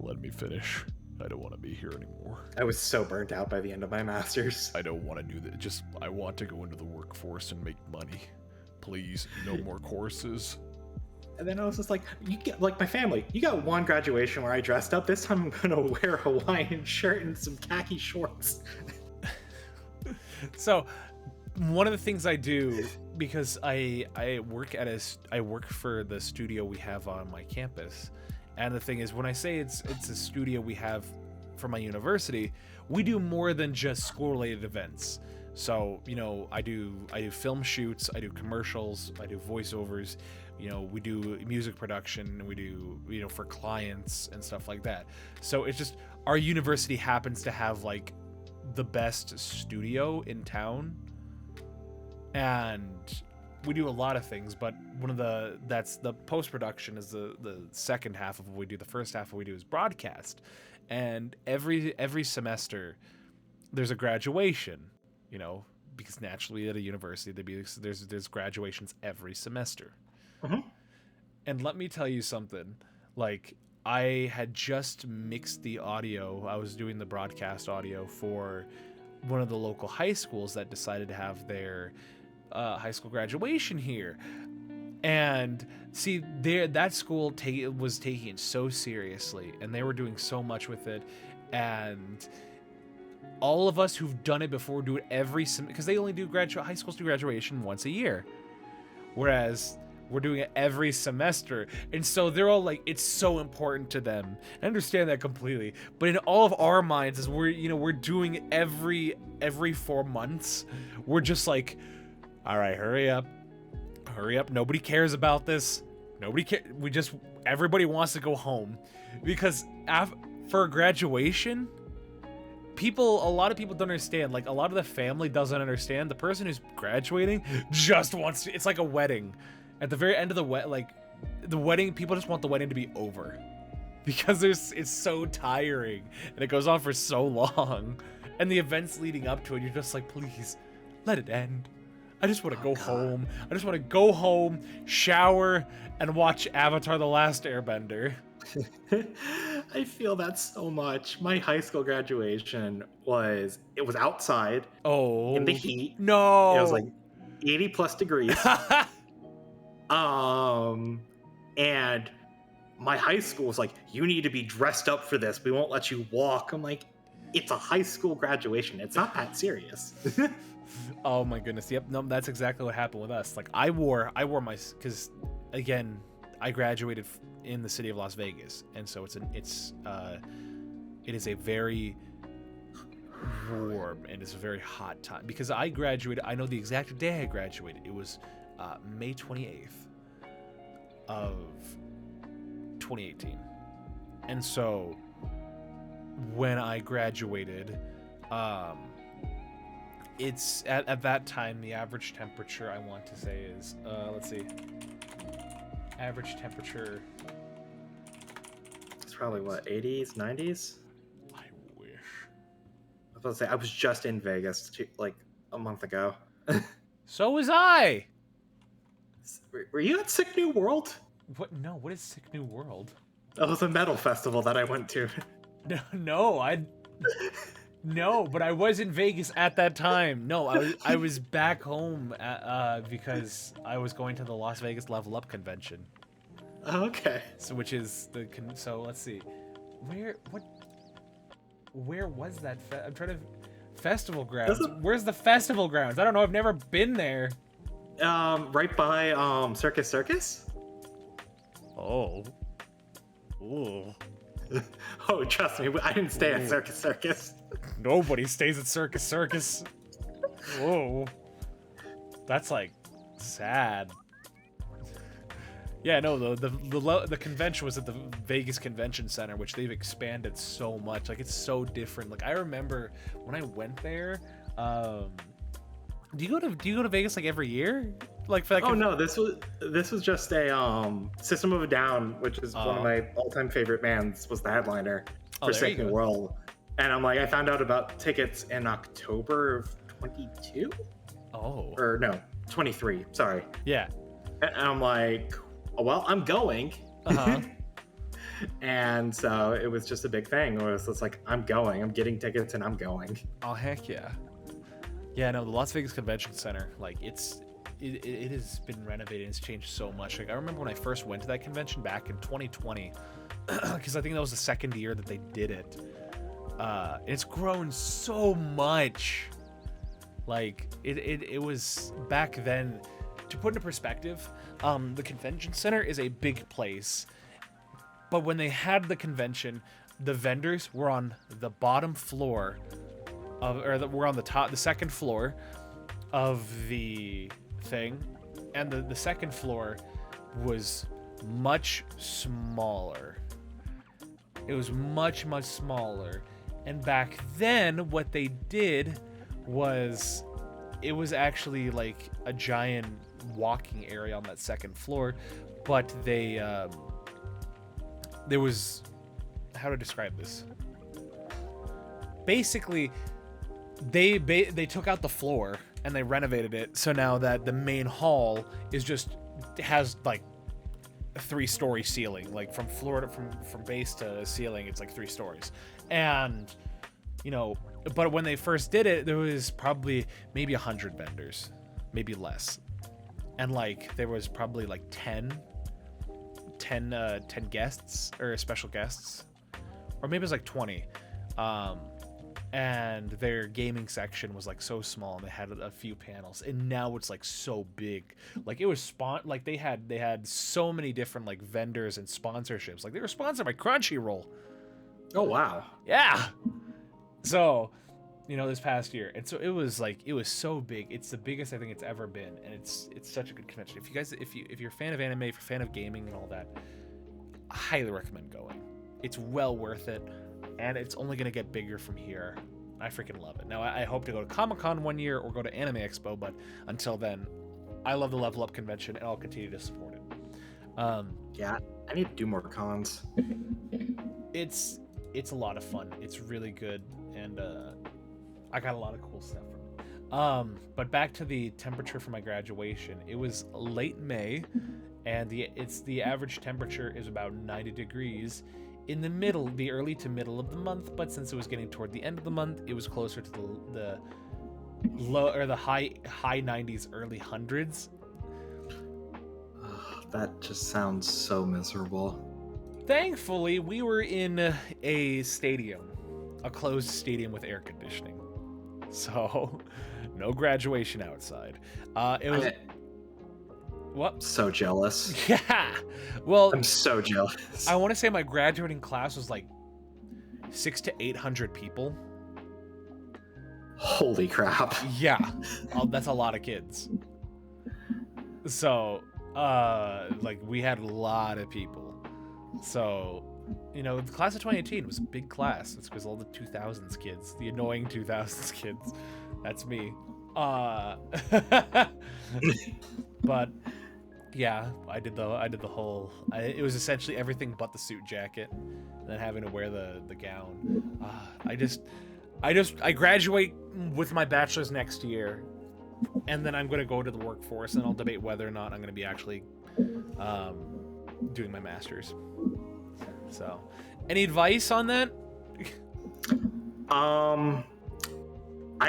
let me finish. I don't want to be here anymore. I was so burnt out by the end of my master's. I don't want to do that. I want to go into the workforce and make money. Please, no more courses. And then I was just like, you get my family. You got one graduation where I dressed up. This time I'm gonna wear a Hawaiian shirt and some khaki shorts. So, one of the things I do, because I work for the studio we have on my campus, and the thing is, when I say it's a studio we have for my university, we do more than just school-related events. So, I do film shoots, I do commercials, I do voiceovers, we do music production, we do, for clients and stuff like that. So it's just, our university happens to have the best studio in town, and we do a lot of things, but that's the post-production is the second half of what we do. The first half of what we do is broadcast, and every semester there's a graduation, because naturally at a university there's graduations every semester. And let me tell you something, I had just mixed the audio. I was doing the broadcast audio for one of the local high schools that decided to have their high school graduation here. And see, that school was taking it so seriously, and they were doing so much with it. And all of us who've done it before do it every because they only do high schools do graduation once a year, whereas we're doing it every semester. And so they're all like, it's so important to them. I understand that completely, but in all of our minds, as we're doing every 4 months, we're just like, all right, hurry up, nobody cares about this, everybody wants to go home, because for graduation, a lot of people don't understand. Like, a lot of the family doesn't understand. The person who's graduating just wants to, it's like a wedding. At the very end of the wedding, people just want the wedding to be over, because it's so tiring and it goes on for so long, and the events leading up to it, you're just like, please let it end. I just want to go home. I just want to go home, shower, and watch Avatar: The Last Airbender. I feel that so much. My high school graduation was outside. Oh, in the heat. No, it was like 80 plus degrees. And my high school was like, you need to be dressed up for this, we won't let you walk. I'm like, it's a high school graduation, it's not that serious. Oh my goodness. Yep. No, that's exactly what happened with us. Like, I wore my, because again, I graduated in the city of Las Vegas, and so it is a very warm and it's a very hot time, because I graduated, I know the exact day I graduated. It was May 28th of 2018. And so when I graduated, it's at that time, the average temperature, I want to say, is let's see, average temperature, it's probably what, 80s, 90s? I wish. I was about to say, I was just in Vegas like a month ago. So was I. Were you at Sick New World? What? No, what is Sick New World? That was a metal festival that I went to. No, but I was in Vegas at that time. No, I was back home because I was going to the Las Vegas Level Up convention. Okay. So, which is so let's see, where was that? I'm trying to, festival grounds. Where's the festival grounds? I don't know. I've never been there. Right by Circus Circus. Oh. Ooh. Oh, trust me, I didn't stay at Circus Circus. Nobody stays at Circus Circus. Whoa. That's like sad. Yeah, no, the convention was at the Vegas Convention Center, which they've expanded so much. Like, it's so different. Like, I remember when I went there, do you go to Vegas like every year? Like, for like no, this was just a System of a Down, which is one of my all-time favorite bands, was the headliner for Sick New World. And I'm like, I found out about tickets in October of 22? Oh. Or no, 23, sorry. Yeah. And I'm like, oh, well, I'm going. Uh-huh. And so it was just a big thing. It was just like, I'm going, I'm getting tickets and I'm going. Oh, heck yeah. Yeah, no, the Las Vegas Convention Center, like, it has been renovated. It's changed so much. Like, I remember when I first went to that convention back in 2020, because I think that was the second year that they did it. It's grown so much. Like, it was back then. To put into perspective, the convention center is a big place, but when they had the convention, the vendors were on the bottom floor we're on the second floor of the thing, and the second floor was much smaller. It was much smaller. And back then, what they did was, it was actually like a giant walking area on that second floor, but there was, how to describe this? Basically, they took out the floor and they renovated it, so now that the main hall has like a 3-story ceiling, like from base to ceiling, it's like 3 stories. And but when they first did it, there was probably maybe 100 vendors, maybe less, and like there was probably like 10 guests or special guests, or maybe it was like 20. and their gaming section was like so small, and they had a few panels, and now it's like so big. Like it was like they had so many different like vendors and sponsorships. Like they were sponsored by Crunchyroll. Oh wow. Yeah. So, this past year, and so it was so big. It's the biggest I think it's ever been, and it's such a good convention. If you guys, if you're a fan of anime, if you're a fan of gaming and all that, I highly recommend going. It's well worth it, and it's only gonna get bigger from here. I freaking love it. Now I hope to go to Comic-Con one year or go to Anime Expo, but until then, I love the Level Up convention, and I'll continue to support it. Yeah, I need to do more cons. It's a lot of fun. It's really good, and I got a lot of cool stuff from it. But back to the temperature for my graduation. It was late May, and the average temperature is about 90 degrees in the early to middle of the month. But since it was getting toward the end of the month, it was closer to the low or the high 90s, early hundreds. That just sounds so miserable. Thankfully, we were in a stadium, a closed stadium with air conditioning. So, no graduation outside. It was... What? So jealous. Yeah! Well... I'm so jealous. I want to say my graduating class was like 600 to 800 people. Holy crap. Yeah. That's a lot of kids. So, we had a lot of people. So, the class of 2018 was a big class. It's because all the 2000s kids, the annoying 2000s kids. That's me. But yeah, I did the whole. It was essentially everything but the suit jacket, and then having to wear the gown. I graduate with my bachelor's next year, and then I'm gonna go to the workforce, and I'll debate whether or not I'm gonna be actually doing my master's. So, any advice on that? I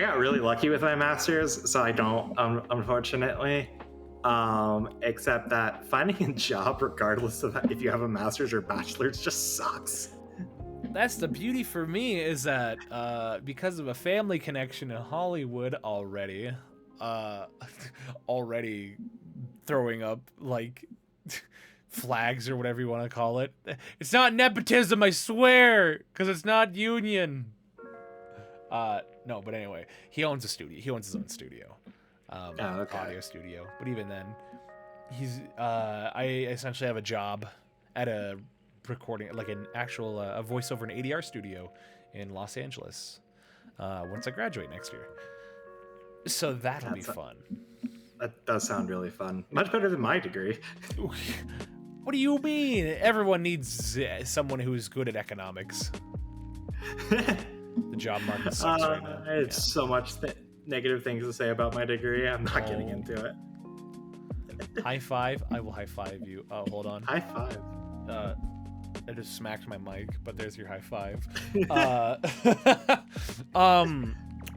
got really lucky with my master's, so I don't, unfortunately. Except that finding a job, regardless of if you have a master's or bachelor's, just sucks. That's the beauty for me, is that because of a family connection in Hollywood already throwing up like flags or whatever you want to call it. It's not nepotism, I swear, because it's not union. No, but anyway, he owns a studio. He owns his own studio, audio studio. But even then, I essentially have a job at a recording, like an actual a voiceover and ADR studio in Los Angeles. Once I graduate next year, so that'll be fun. That does sound really fun. Much better than my degree. What do you mean? Everyone needs someone who's good at economics. The job market sucks right now. It's so much negative things to say about my degree. I'm not getting into it. High five. I will high five you. Oh, hold on. High five. I just smacked my mic, but there's your high five.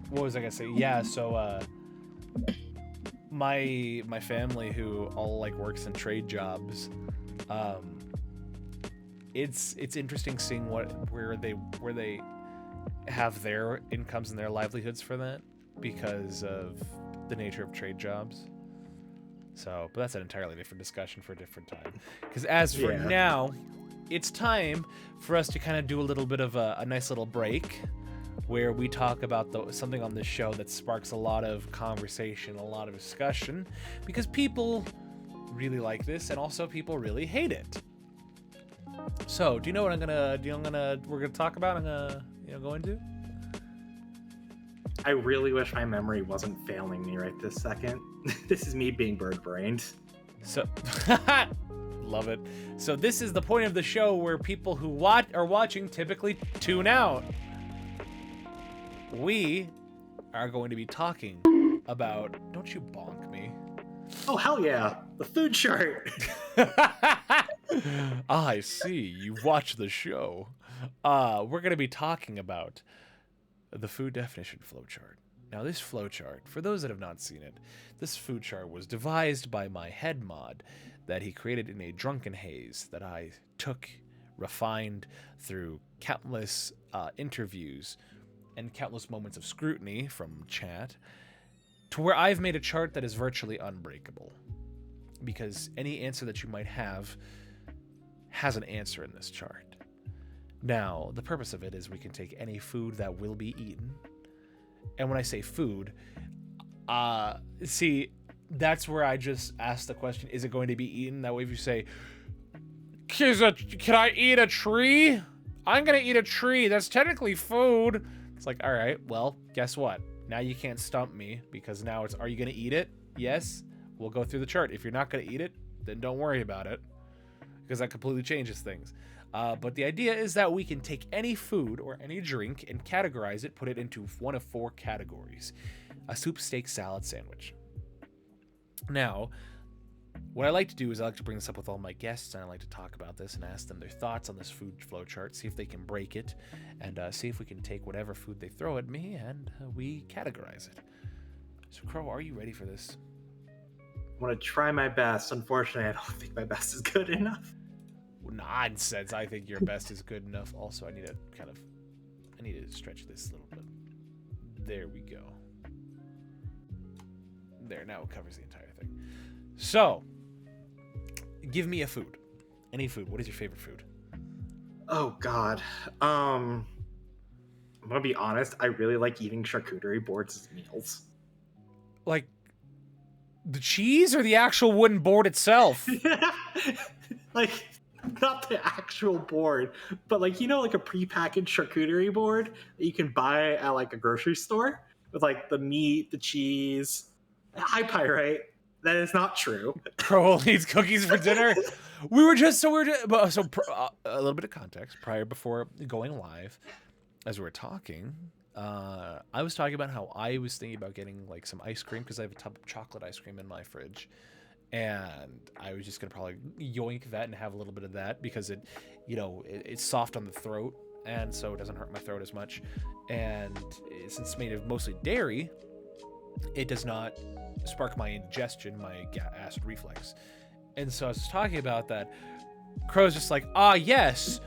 What was I gonna say? Yeah, so my family, who all like works in trade jobs, it's interesting seeing where they have their incomes and their livelihoods for that, because of the nature of trade jobs. So, but that's an entirely different discussion for a different time. Because as for now, it's time for us to kind of do a little bit of a nice little break, where we talk about something on this show that sparks a lot of conversation, a lot of discussion, because people really like this, and also people really hate it. So, do you know what we're gonna talk about? I'm gonna go into. I really wish my memory wasn't failing me right this second. This is me being bird-brained. So, love it. So this is the point of the show where people who are watching typically tune out. We are going to be talking about... Don't you bonk me. Oh, hell yeah. The food chart. I see. You watch the show. We're going to be talking about the food definition flowchart. Now, this flowchart, for those that have not seen it, this food chart was devised by my head mod that he created in a drunken haze that I took, refined through countless interviews and countless moments of scrutiny from chat to where I've made a chart that is virtually unbreakable. Because any answer that you might have has an answer in this chart. Now, the purpose of it is we can take any food that will be eaten. And when I say food, see, that's where I just ask the question, is it going to be eaten? That way if you say, can I eat a tree? I'm going to eat a tree. That's technically food. It's like, all right, well, guess what? Now you can't stump me because now it's, are you going to eat it? Yes. We'll go through the chart. If you're not going to eat it, then don't worry about it because that completely changes things. But the idea is that we can take any food or any drink and categorize it, put it into one of 4 categories. A soup, steak, salad, sandwich. Now, what I like to do is I like to bring this up with all my guests, and I like to talk about this and ask them their thoughts on this food flow chart, see if they can break it, and see if we can take whatever food they throw at me and we categorize it. So, Crow, are you ready for this? I want to try my best. Unfortunately, I don't think my best is good enough. Nonsense. I think your best is good enough. Also, I need to stretch this a little bit. There we go. There, now it covers the entire thing. So, give me a food. Any food. What is your favorite food? Oh God. I'm gonna be honest. I really like eating charcuterie boards as meals. Like the cheese or the actual wooden board itself? Like, not the actual board, but like, you know, like a prepackaged charcuterie board that you can buy at like a grocery store with like the meat, the cheese. Hi, Pyrite. That is not true. Crow only eats cookies for dinner. A little bit of context. Before going live, as we were talking, I was talking about how I was thinking about getting like some ice cream because I have a tub of chocolate ice cream in my fridge, and I was just gonna probably yoink that and have a little bit of that because it, you know, it's soft on the throat, and so it doesn't hurt my throat as much. And since it's made of mostly dairy, it does not spark my indigestion, my acid reflex. And so I was talking about that. Crow's just like, yes,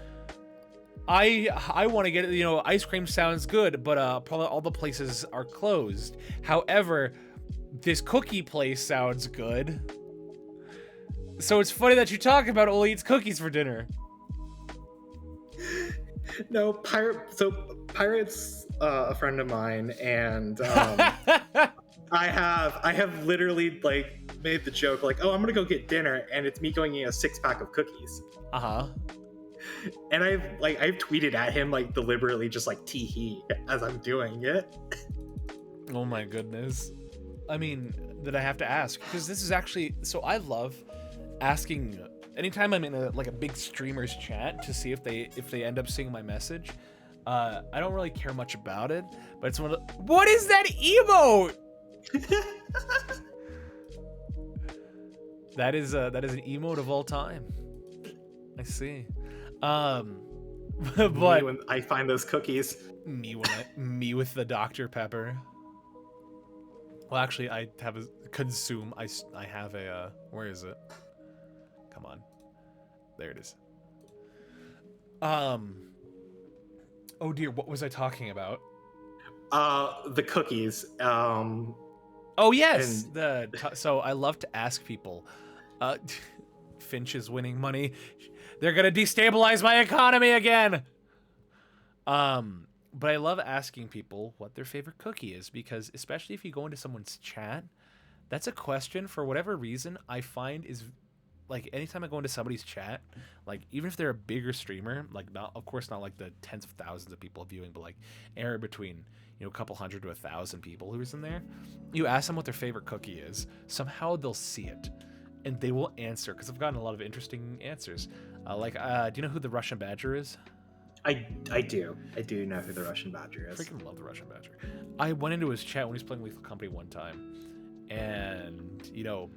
I want to get, you know, ice cream sounds good, but probably all the places are closed. However, this cookie place sounds good. So it's funny that you talk about only eats cookies for dinner. No, Pirate's a friend of mine, and I have literally like made the joke like, oh, I'm gonna go get dinner, and it's me going eat a 6-pack of cookies. And I've tweeted at him like deliberately just like tee-hee as I'm doing it. Oh my goodness. I mean, did I have to ask? Because this is actually, so I love asking anytime I'm in a big streamer's chat to see if they end up seeing my message. I don't really care much about it, but it's one of the, what is that emote? That is an emote of all time. I see. But me when I find those cookies. Me with the Dr. Pepper. Well, actually, I have I have a where is it? Come on. There it is. Oh dear, what was I talking about? The cookies. Oh yes, so I love to ask people. Finch is winning money. They're gonna destabilize my economy again. But I love asking people what their favorite cookie is, because especially if you go into someone's chat, that's a question for whatever reason I find is like anytime I go into somebody's chat, like even if they're a bigger streamer, like not of course not like the tens of thousands of people viewing, but like anywhere between, you know, a couple hundred to 1,000 people who's in there, you ask them what their favorite cookie is, somehow they'll see it and they will answer, because I've gotten a lot of interesting answers. Do you know who the Russian Badger is? I do know who the Russian Badger is. I freaking love the Russian Badger. I went into his chat when he was playing Lethal Company one time, and you know,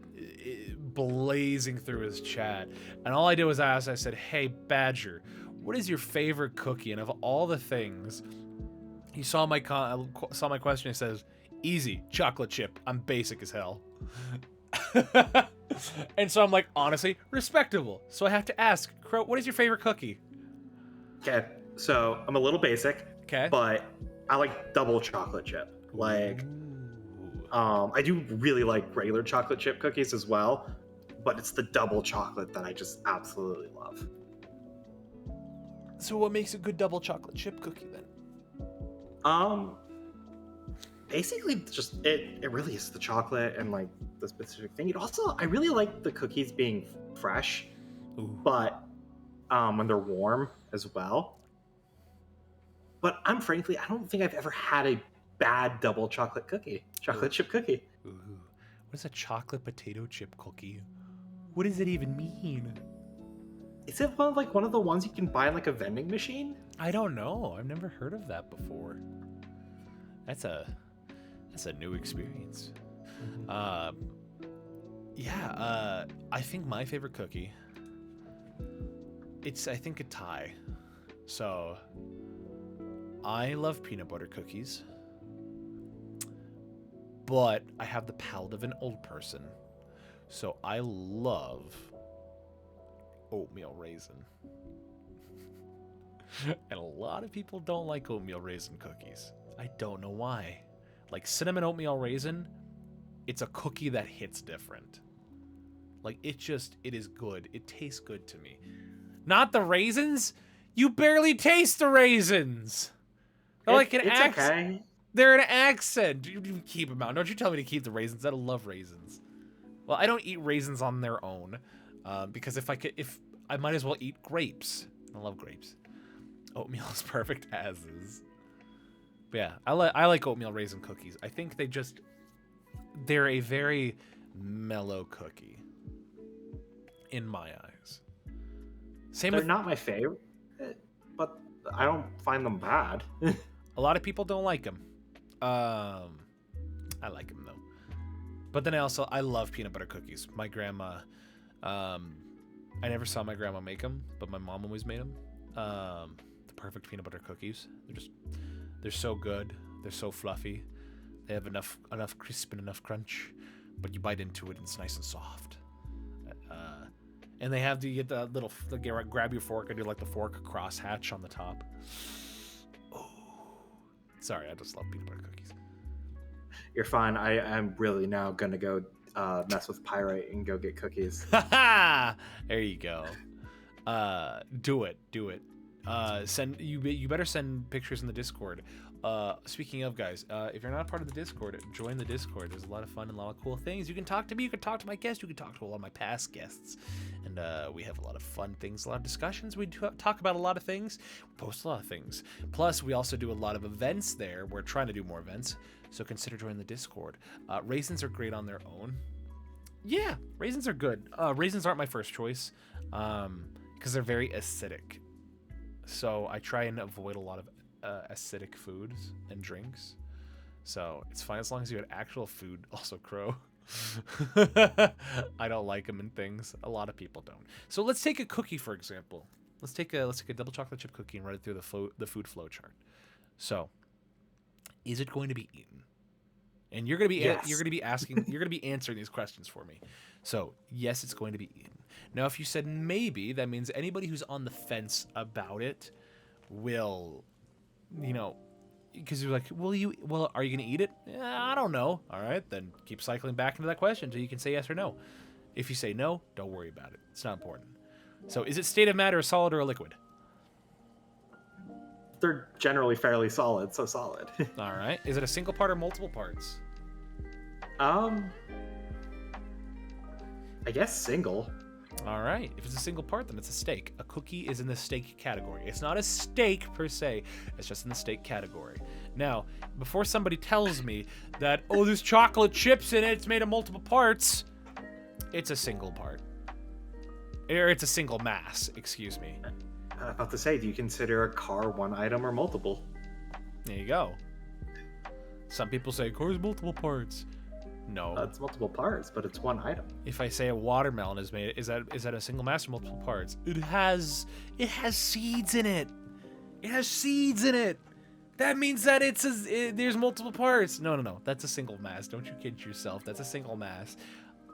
blazing through his chat, and all I did was I said, "Hey Badger, what is your favorite cookie?" And of all the things, he saw my question. He says, "Easy, chocolate chip. I'm basic as hell." And so I'm like, honestly, respectable. So I have to ask, Crow, what is your favorite cookie? Okay, so I'm a little basic. Okay. But I like double chocolate chip. Like, Ooh. I do really like regular chocolate chip cookies as well, but it's the double chocolate that I just absolutely love. So what makes a good double chocolate chip cookie then? Um, Basically just it really is the chocolate and like the specific thing. It also I really like the cookies being fresh, Ooh. but when they're warm as well. But I don't think I've ever had a bad double chocolate Ooh. chip cookie. Ooh. What is a chocolate potato chip cookie? What does it even mean? Is it one of the ones you can buy in like a vending machine? I don't know. I've never heard of that before. That's a new experience. Yeah, I think my favorite cookie, it's, I think, a tie. So, I love peanut butter cookies, but I have the palate of an old person. So, I love oatmeal raisin. And a lot of people don't like oatmeal raisin cookies. I don't know why. Like cinnamon oatmeal raisin, it's a cookie that hits different. Like it is good. It tastes good to me. Not the raisins. You barely taste the raisins. They're like an accent. Okay. They're an accent. You keep them out. Don't you tell me to keep the raisins. I love raisins. Well, I don't eat raisins on their own, because if I might as well eat grapes. I love grapes. Oatmeal is perfect as is. But yeah, I like oatmeal raisin cookies. I think they're a very mellow cookie in my eyes. They're not my favorite, but I don't find them bad. A lot of people don't like them. I like them though. But then I love peanut butter cookies. My grandma, I never saw my grandma make them, but my mom always made them. The perfect peanut butter cookies. They're so good. They're so fluffy. They have enough crisp and enough crunch, but you bite into it and it's nice and soft. And they have you get the little grab your fork and do like the fork crosshatch on the top. Oh, sorry, I just love peanut butter cookies. You're fine. I'm really now gonna go mess with Pyrite and go get cookies. There you go. Do it. You better send pictures in the Discord. Speaking of, guys, if you're not part of the Discord, join the Discord. There's a lot of fun and a lot of cool things. You can talk to me, you can talk to my guests, you can talk to a lot of my past guests, and we have a lot of fun things, a lot of discussions. We talk about a lot of things, post a lot of things. Plus, we also do a lot of events there. We're trying to do more events, so consider joining the Discord. Raisins are great on their own. Yeah, raisins are good. Raisins aren't my first choice, because they're very acidic. So I try and avoid a lot of acidic foods and drinks. So it's fine as long as you had actual food. Also, Crow. I don't like them in things. A lot of people don't. So let's take a cookie, for example. Let's take a double chocolate chip cookie and run it through the food flow chart. So, is it going to be eaten? And you're gonna be answering these questions for me. So yes, it's going to be eaten. Now, if you said maybe, that means anybody who's on the fence about it will, because you're like, are you gonna eat it? I don't know. All right, then keep cycling back into that question until you can say yes or no. If you say no, don't worry about it. It's not important. So, is it state of matter, a solid, or a liquid? They're generally fairly solid, so solid. All right. Is it a single part or multiple parts? I guess single. All right. If it's a single part, then it's a steak. A cookie is in the steak category. It's not a steak per se. It's just in the steak category. Now, before somebody tells me that, oh, there's chocolate chips in it, it's made of multiple parts, it's a single part. Or it's a single mass, excuse me. About to say, do you consider a car one item or multiple? There you go. Some people say car's multiple parts. No. It's multiple parts, but it's one item. If I say a watermelon is made, is that a single mass or multiple parts? It has seeds in it. It has seeds in it. That means that there's multiple parts. No. That's a single mass. Don't you kid yourself. That's a single mass.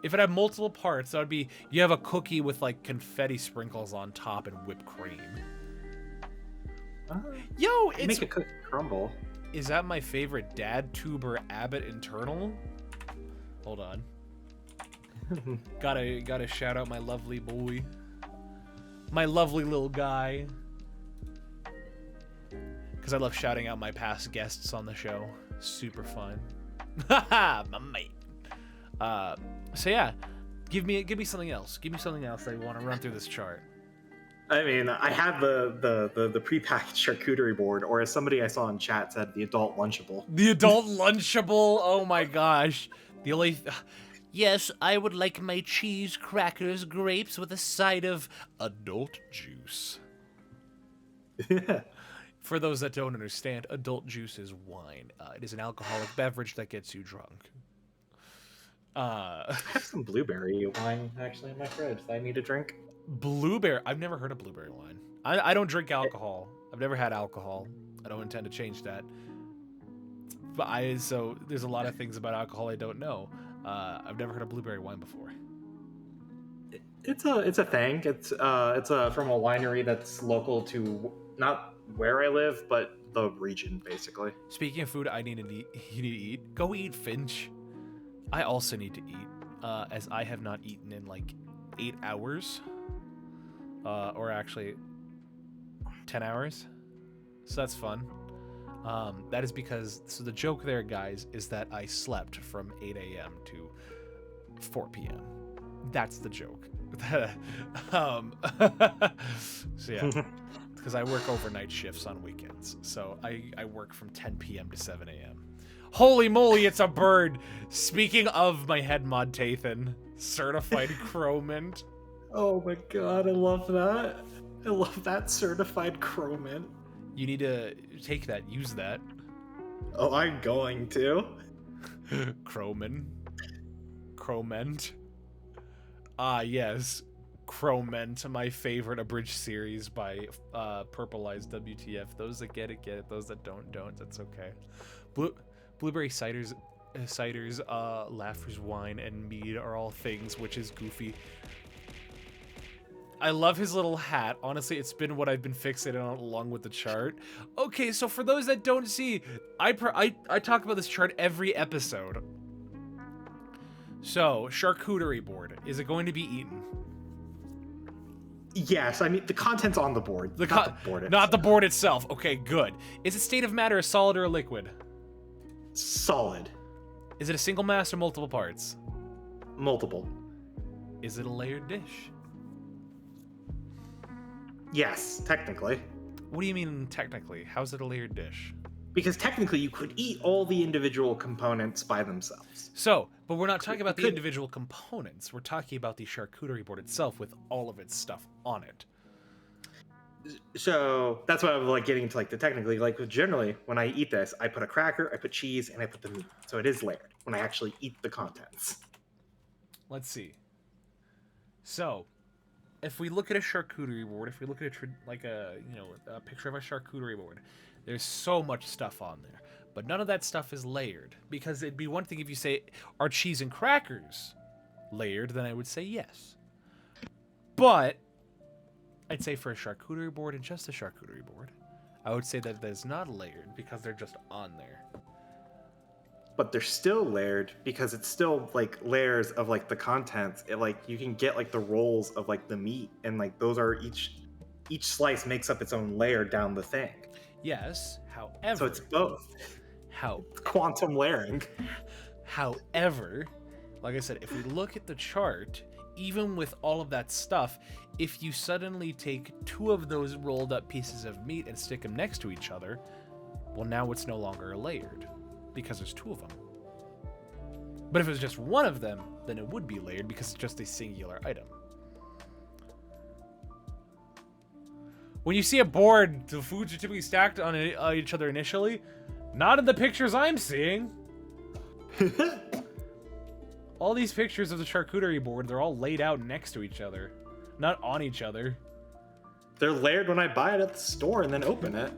If it had multiple parts, that would be, you have a cookie with like confetti sprinkles on top and whipped cream. You make a cookie crumble. Is that my favorite dad tuber Abbott internal? Hold on. Gotta shout out my lovely boy. My lovely little guy. Because I love shouting out my past guests on the show. Super fun. Haha, my mate. So yeah, give me something else. Give me something else that I want to run through this chart. I mean, I have the prepackaged charcuterie board, or as somebody I saw in chat said, the adult lunchable. The adult lunchable. Oh my gosh. The only. Yes, I would like my cheese, crackers, grapes with a side of adult juice. For those that don't understand, adult juice is wine. It is an alcoholic beverage that gets you drunk. I have some blueberry wine actually in my fridge that I need to drink. Blueberry? I've never heard of blueberry wine. I don't drink alcohol. I've never had alcohol. I don't intend to change that. But so there's a lot of things about alcohol I don't know. I've never heard of blueberry wine before. It's a thing. It's from a winery that's local to not where I live, but the region basically. Speaking of food, you need to eat. Go eat, Finch. I also need to eat, as I have not eaten in like 8 hours, or actually 10 hours. So that's fun. That is because, so the joke there, guys, is that I slept from 8 a.m. to 4 p.m. That's the joke. So yeah, because I work overnight shifts on weekends. So I work from 10 p.m. to 7 a.m. Holy moly, it's a bird! Speaking of my head mod Tathan, certified Crowmint. Oh my god, I love that. I love that certified Crowmint. You need to take that, use that. Oh, I'm going to. Crowment. Ah, yes. Crowment, my favorite abridged series by Purple Eyes WTF. Those that get it, get it. Those that don't. That's okay. Blueberry ciders, laughers, wine, and mead are all things, which is goofy. I love his little hat. Honestly, it's been what I've been fixated on along with the chart. Okay, so for those that don't see, I talk about this chart every episode. So, charcuterie board. Is it going to be eaten? Yes, I mean, the content's on the board. Not the board itself. Not the board itself. Okay, good. Is it state of matter a solid or a liquid? Solid. Is it a single mass or multiple parts? Multiple. Is it a layered dish? Yes, technically. What do you mean technically? How's it a layered dish? Because technically you could eat all the individual components by themselves. So, but we're not talking about the individual components. We're talking about the charcuterie board itself with all of its stuff on it. So that's why I'm like getting into like the technically, like generally when I eat this, I put a cracker, I put cheese, and I put the meat. So it is layered when I actually eat the contents. Let's see. So, if we look at a charcuterie board, if we look at a picture of a charcuterie board, there's so much stuff on there, but none of that stuff is layered. Because it'd be one thing if you say, are cheese and crackers layered? Then I would say yes. But I'd say for a charcuterie board and just a charcuterie board, I would say that it's not layered because they're just on there. But they're still layered because it's still like layers of like the contents. It like you can get like the rolls of like the meat, and like those are each slice makes up its own layer down the thing. Yes, however... So it's both. Quantum layering. However, like I said, if we look at the chart, even with all of that stuff, if you suddenly take 2 of those rolled up pieces of meat and stick them next to each other, well, now it's no longer layered, because there's 2 of them. But if it was just 1 of them, then it would be layered because it's just a singular item. When you see a board, the foods are typically stacked on each other initially. Not in the pictures I'm seeing. All these pictures of the charcuterie board, they're all laid out next to each other, not on each other. They're layered when I buy it at the store and then open it.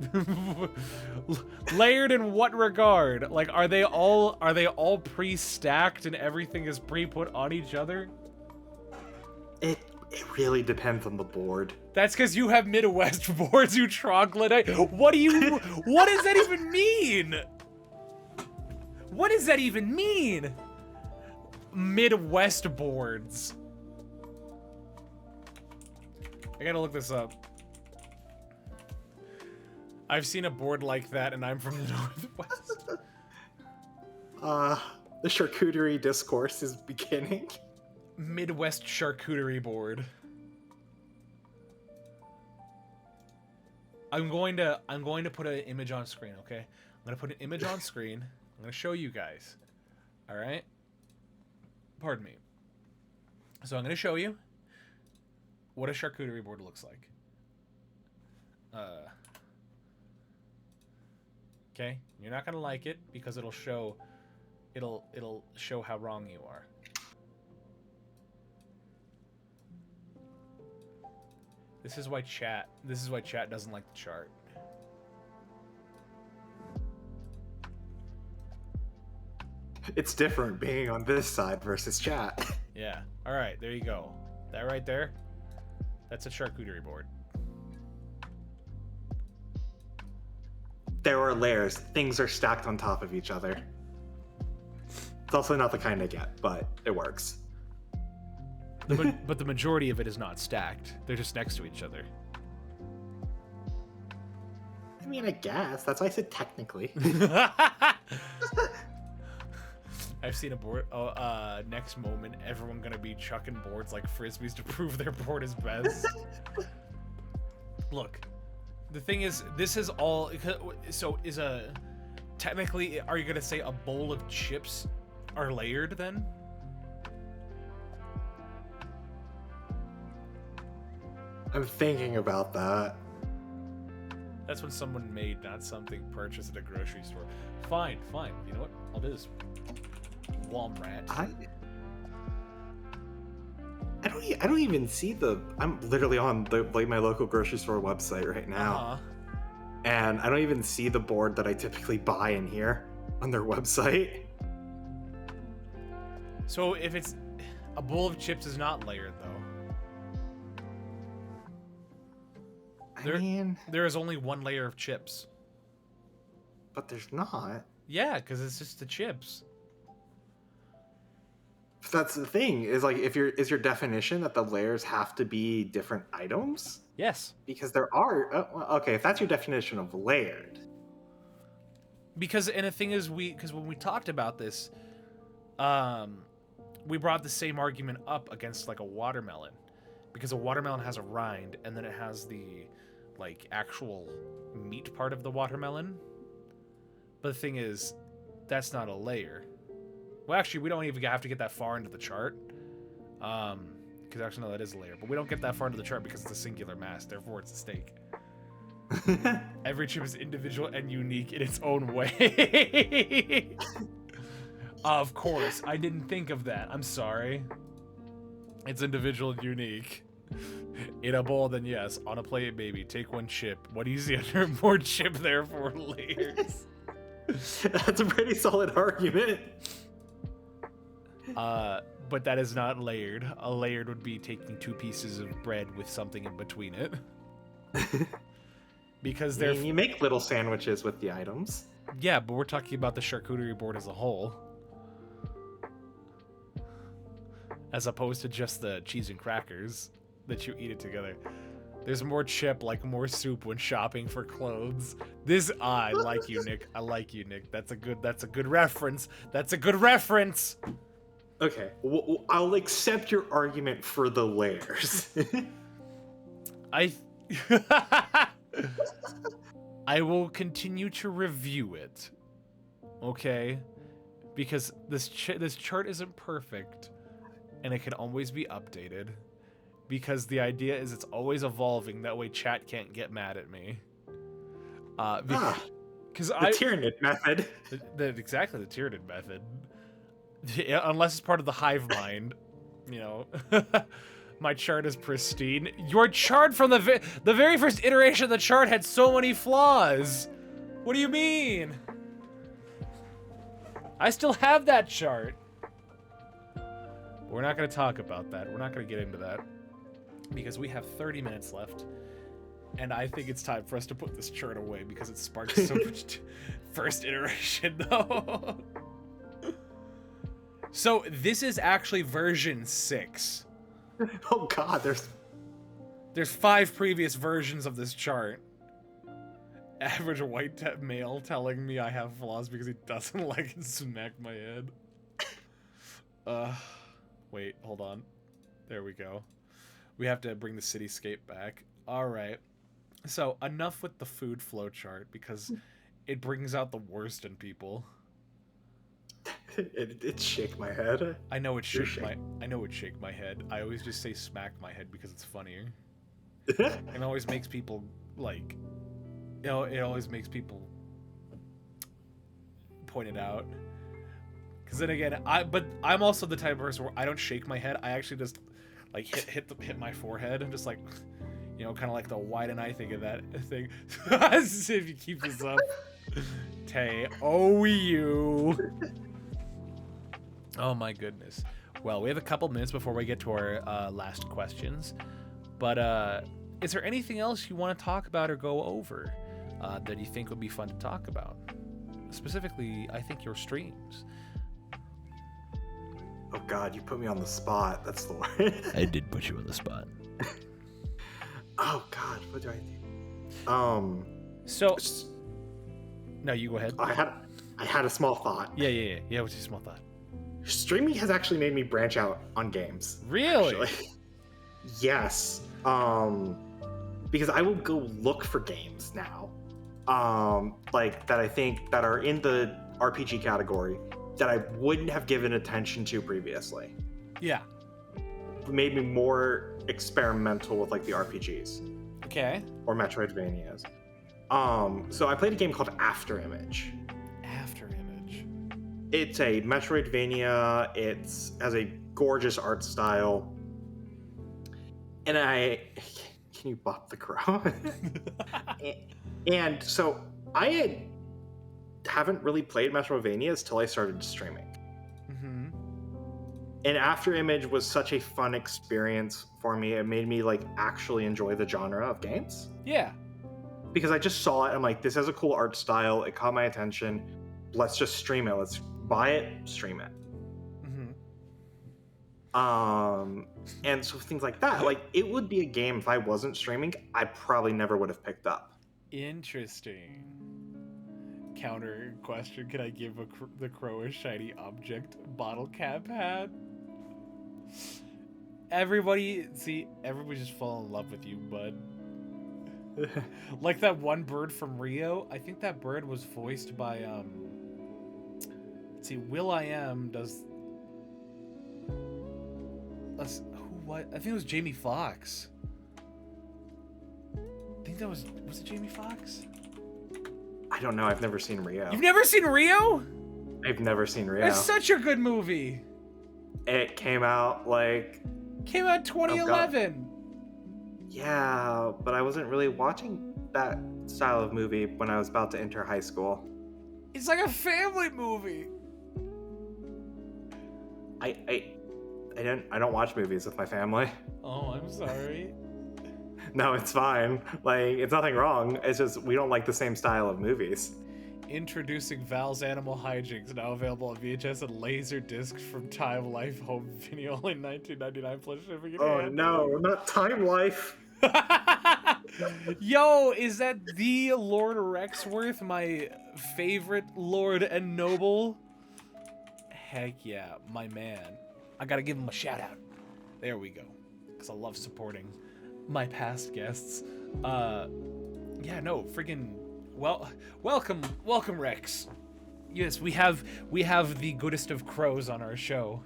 Layered in what regard? Like, are they all pre-stacked and everything is pre-put on each other? It really depends on the board. That's because you have Midwest boards, you troglodyte. What does that even mean? What does that even mean? Midwest boards. I gotta look this up. I've seen a board like that, and I'm from the Northwest. The charcuterie discourse is beginning. Midwest charcuterie board. I'm going to put an image on screen, okay? I'm gonna put an image on screen. I'm gonna show you guys. All right. Pardon me. So I'm gonna show you what a charcuterie board looks like. Okay, you're not gonna like it because it'll show how wrong you are. This is why chat doesn't like the chart. It's different being on this side versus chat. Yeah. All right, there you go. That right there, that's a charcuterie board. There are layers. Things are stacked on top of each other. It's also not the kind I get, but it works. But the majority of it is not stacked. They're just next to each other. I mean, I guess. That's why I said technically. I've seen a board. Oh, next moment, everyone gonna be chucking boards like frisbees to prove their board is best. Look, the thing is, this is all. So is a technically? Are you gonna say a bowl of chips are layered then? I'm thinking about that. That's when someone made, not something purchased at a grocery store. Fine. You know what? I'll do this. Walmart. I don't even see the. I'm literally on my local grocery store website right now, and I don't even see the board that I typically buy in here on their website. So if it's a bowl of chips is not layered though. I mean, there is only one layer of chips. But there's not. Yeah, because it's just the chips. That's the thing. Is like is your definition that the layers have to be different items? Yes. Because there are. Okay, if that's your definition of layered. Because and the thing is, because when we talked about this, we brought the same argument up against like a watermelon, because a watermelon has a rind and then it has the like actual meat part of the watermelon. But the thing is, that's not a layer. Well, actually, we don't even have to get that far into the chart. Because actually, no, that is a layer. But we don't get that far into the chart because it's a singular mass. Therefore, it's a steak. Every chip is individual and unique in its own way. Of course, I didn't think of that. I'm sorry. It's individual and unique. In a bowl, then yes. On a plate, baby. Take one chip. What easy under more chip, therefore layers. That's a pretty solid argument. But that is not layered. A layered would be taking two pieces of bread with something in between it. Because they're... you make little sandwiches with the items. Yeah, but we're talking about the charcuterie board as a whole. As opposed to just the cheese and crackers that you eat it together. There's more chip, like more soup when shopping for clothes. I like you, Nick. I like you, Nick. That's a good reference. That's a good reference. Okay, I'll accept your argument for the layers. I will continue to review it. Okay? Because this chart isn't perfect and it can always be updated. Because the idea is it's always evolving. That way chat can't get mad at me. Because the Tyranid method. Exactly, the Tyranid method. Yeah, unless it's part of the hive mind, you know. My chart is pristine. Your chart from the very first iteration of the chart had so many flaws. What do you mean? I still have that chart. We're not going to talk about that. We're not going to get into that. because we have 30 minutes left, and I think it's time for us to put this chart away because it sparked so much first iteration, though. So this is actually version 6. Oh God, There's 5 previous versions of this chart. Average white male telling me I have flaws because he doesn't like and smack my head. Wait, hold on. There we go. We have to bring the cityscape back. All right. So enough with the food flow chart because it brings out the worst in people. it shake my head. I know it shake my head. I always just say smack my head because it's funnier. It always makes people like, you know, it always makes people point it out. Because then again, I'm also the type of person where I don't shake my head. I actually just like hit my forehead and just like, you know, kind of like the why didn't I think of that thing. If you keep this up, Tay, you. Oh my goodness. Well, we have a couple minutes before we get to our last questions, but is there anything else you want to talk about or go over that you think would be fun to talk about? Specifically, I think your streams. Oh God, you put me on the spot. That's the word. I did put you on the spot. Oh God, what do I do? So, no, you go ahead. I had a small thought. Yeah. What's your small thought? Streaming has actually made me branch out on games. Really? Actually. Yes. Because I will go look for games now. Like that I think that are in the RPG category that I wouldn't have given attention to previously. Yeah. It made me more experimental with like the RPGs. Okay. Or Metroidvanias. So I played a game called After Image. After Image. It's a Metroidvania. It has a gorgeous art style. And can you bop the crow? And so I haven't really played Metroidvanias till I started streaming. Mm-hmm. And After Image was such a fun experience for me. It made me like actually enjoy the genre of games. Yeah. Because I just saw it. I'm like, this has a cool art style. It caught my attention. Let's just stream it. Let's buy it, stream it. Mm-hmm. And so things like that. Like, it would be a game if I wasn't streaming, I probably never would have picked up. Interesting. Counter question: can I give the crow a shiny object bottle cap hat? Everybody just fall in love with you, bud. Like that one bird from Rio. I think that bird was voiced by let's see, will.i.am does what? I think it was Jamie Foxx. I think that was it Jamie Foxx? I don't know. I've never seen Rio. You've never seen Rio? I've never seen Rio. It's such a good movie. It came out 2011. Yeah, but I wasn't really watching that style of movie when I was about to enter high school. It's like a family movie. I don't watch movies with my family. Oh, I'm sorry. No, it's fine. Like, it's nothing wrong. It's just we don't like the same style of movies. Introducing Val's Animal Hijinks, now available on VHS and Laserdisc from Time Life Home Video, only $19.99 plus shipping. Oh no, not Time Life. Yo, is that the Lord Rexworth, my favorite Lord and Noble? Heck yeah, my man. I gotta give him a shout out. There we go. Because I love supporting my past guests. Yeah, no, freaking welcome Rex. Yes, we have the goodest of crows on our show.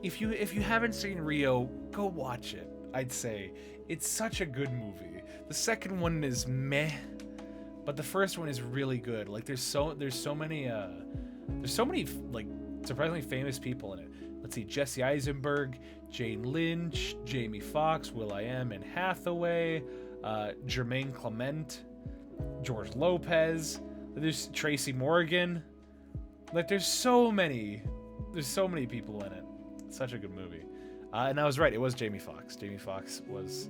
If you haven't seen Rio, go watch it. I'd say it's such a good movie. The second one is meh, but the first one is really good. Like there's so many like surprisingly famous people in it. Let's see, Jesse Eisenberg, Jane Lynch, Jamie Foxx, will.i.am, and Hathaway, Jermaine Clement, George Lopez. There's Tracy Morgan. Like there's so many people in it. It's such a good movie. And I was right. It was Jamie Foxx. Jamie Foxx was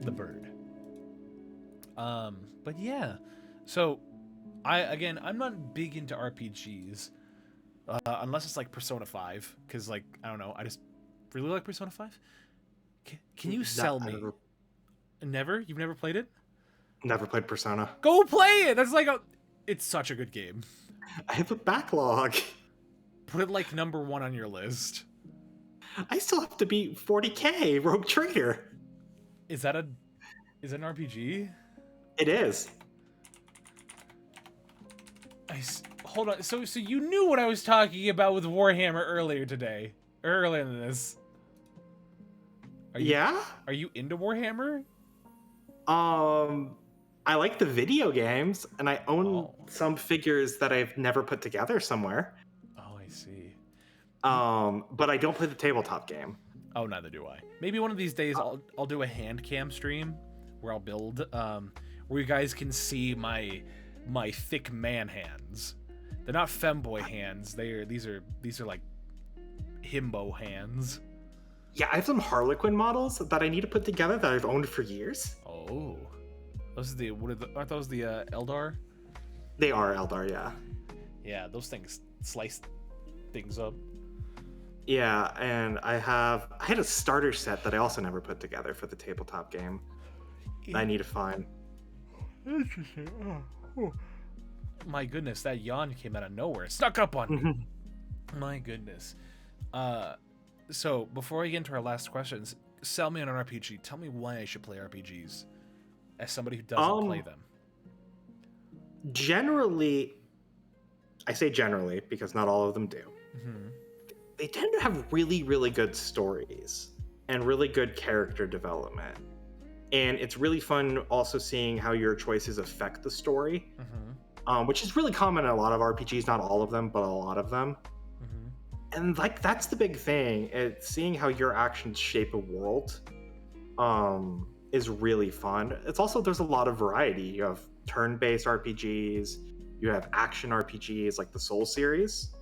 the bird. But yeah. So, I'm not big into RPGs. Unless it's like Persona 5. Because, like, I don't know. I just really like Persona 5. Can you sell me? Never? You've never played it? Never played Persona. Go play it! That's like it's such a good game. I have a backlog. Put it like number 1 on your list. I still have to beat 40k Rogue Trader. Is it an RPG? It is. Hold on. So you knew what I was talking about with Warhammer earlier today. Earlier than this. Are you into Warhammer? I like the video games, and I own some figures that I've never put together somewhere. Oh, I see. But I don't play the tabletop game. Oh, neither do I. Maybe one of these days I'll do a hand cam stream where I'll build, where you guys can see my thick man hands. They're not femboy hands. These are like himbo hands. Yeah, I have some Harlequin models that I need to put together that I've owned for years. Oh, aren't those the Eldar? They are Eldar, yeah. Yeah, those things slice things up. Yeah, and I had a starter set that I also never put together for the tabletop game. Yeah. I need to find. Interesting. Oh. My goodness, that yawn came out of nowhere. It snuck up on me. My goodness. So before we get into our last questions, sell me on an RPG. Tell me why I should play RPGs as somebody who doesn't play them. Generally, I say generally because not all of them do. Mm-hmm. They tend to have really, really good stories and really good character development. And it's really fun also seeing how your choices affect the story, which is really common in a lot of RPGs, not all of them, but a lot of them. And like that's the big thing. It's seeing how your actions shape a world is really fun. It's also, there's a lot of variety. You have turn-based RPGs, you have action RPGs like the Soul series.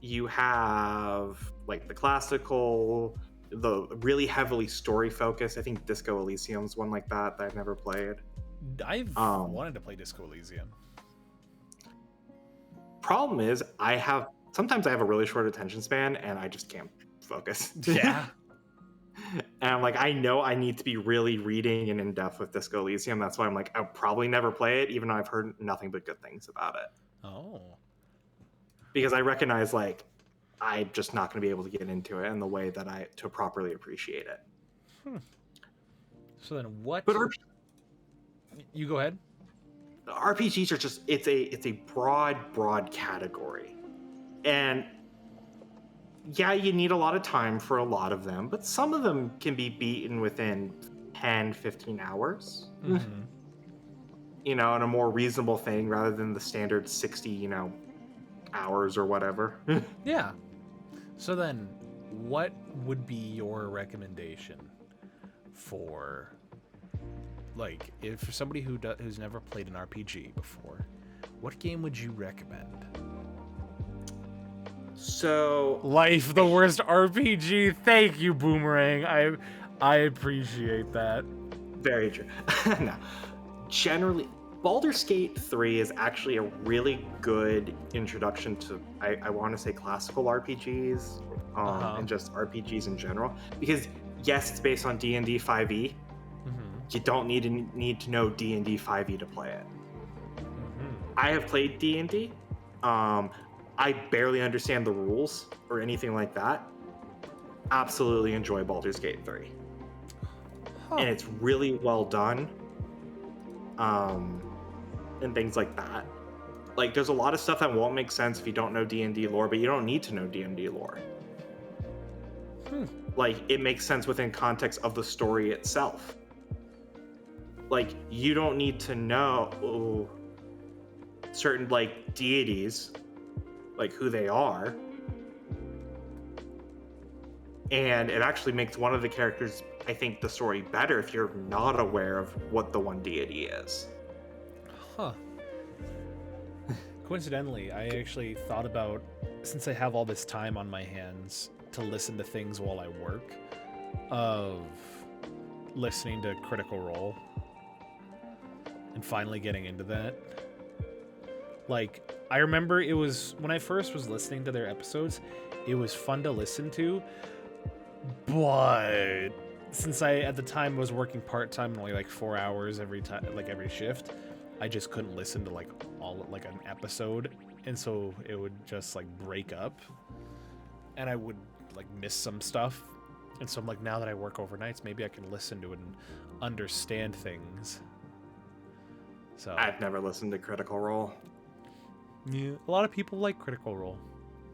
You have like the classical, the really heavily story focused. I think Disco Elysium's one like that I've never played. I've wanted to play Disco Elysium. Problem is, sometimes I have a really short attention span and I just can't focus. Yeah. And I'm like, I know I need to be really reading and in depth with Disco Elysium. That's why I'm like, I'll probably never play it, even though I've heard nothing but good things about it. Oh. Because I recognize, like, I'm just not going to be able to get into it in the way that to properly appreciate it. So then what? You go ahead. RPGs are just, it's a broad category. And yeah, you need a lot of time for a lot of them, but some of them can be beaten within 10, 15 hours. In a more reasonable thing rather than the standard 60, hours or whatever. Yeah. So then, what would be your recommendation for, like, if for somebody who's never played an RPG before, what game would you recommend? So, Life, the worst RPG. Thank you, Boomerang. I appreciate that. Very true. No. Generally, Baldur's Gate 3 is actually a really good introduction to, I want to say, classical RPGs, and just RPGs in general. Because, yes, it's based on D&D 5e. You don't need to know D&D 5e to play it. I have played D&D. I barely understand the rules or anything like that. Absolutely enjoy Baldur's Gate 3. And it's really well done. And things like that. Like, there's a lot of stuff that won't make sense if you don't know D&D lore, but you don't need to know D&D lore. Like, it makes sense within context of the story itself. Like, you don't need to know certain, like, deities, like, who they are. And it actually makes one of the characters, I think, the story better if you're not aware of what the one deity is. Coincidentally, I actually thought about, since I have all this time on my hands, to listen to things while I work, of listening to Critical Role and finally getting into that. Like, I remember it was when I first was listening to their episodes, it was fun to listen to, but since I at the time was working part-time, only like 4 hours every time, like every shift, I just couldn't listen to like an episode, and so it would just like break up and I would like miss some stuff. And so I'm like, now that I work overnights, maybe I can listen to it and understand things. So I've never listened to Critical Role. yeah, a lot of people like Critical Role.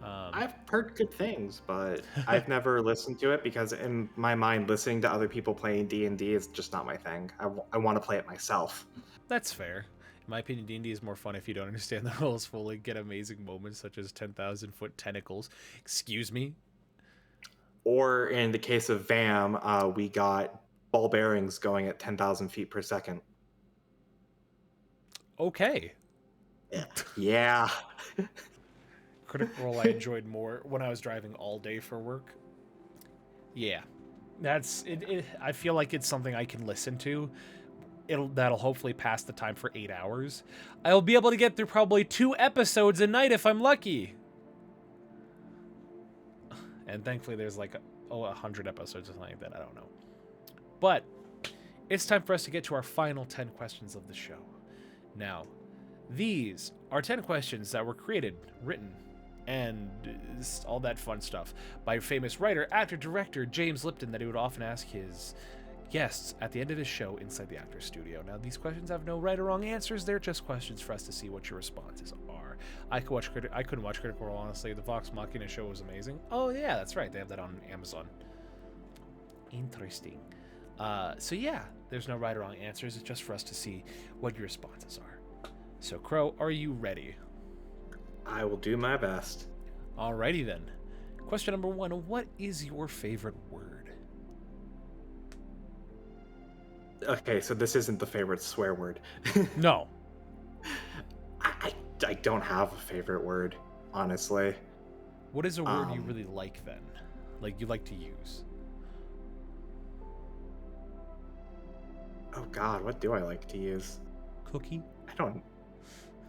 I've heard good things, but I've never listened to it because in my mind, listening to other people playing D&D is just not my thing. I want to play it myself. That's fair. In my opinion, D&D is more fun if you don't understand the rules fully. Get amazing moments such as 10,000-foot tentacles. Excuse me? Or in the case of VAM, we got ball bearings going at 10,000 feet per second. Okay. Yeah. Critical Role I enjoyed more when I was driving all day for work. Yeah. That's it. I feel like it's something I can listen to. That'll hopefully pass the time for 8 hours. I'll be able to get through probably 2 episodes a night if I'm lucky. And thankfully there's like 100 episodes or something like that. I don't know. But it's time for us to get to our final 10 questions of the show. Now, these are 10 questions that were created, written, and all that fun stuff by famous writer, actor, director James Lipton that he would often ask his guests at the end of his show inside the actor's studio. Now, these questions have no right or wrong answers. They're just questions for us to see what your responses are. I couldn't watch Critical Role, honestly. The Vox Machina show was amazing. Oh, yeah, that's right. They have that on Amazon. Interesting. So, yeah, there's no right or wrong answers. It's just for us to see what your responses are. So, Crow, are you ready? I will do my best. Alrighty, then. Question number 1. What is your favorite word? Okay, so this isn't the favorite swear word. No. I don't have a favorite word, honestly. What is a word you really like, then? Like, you like to use? Oh god, what do I like to use? Cookie? I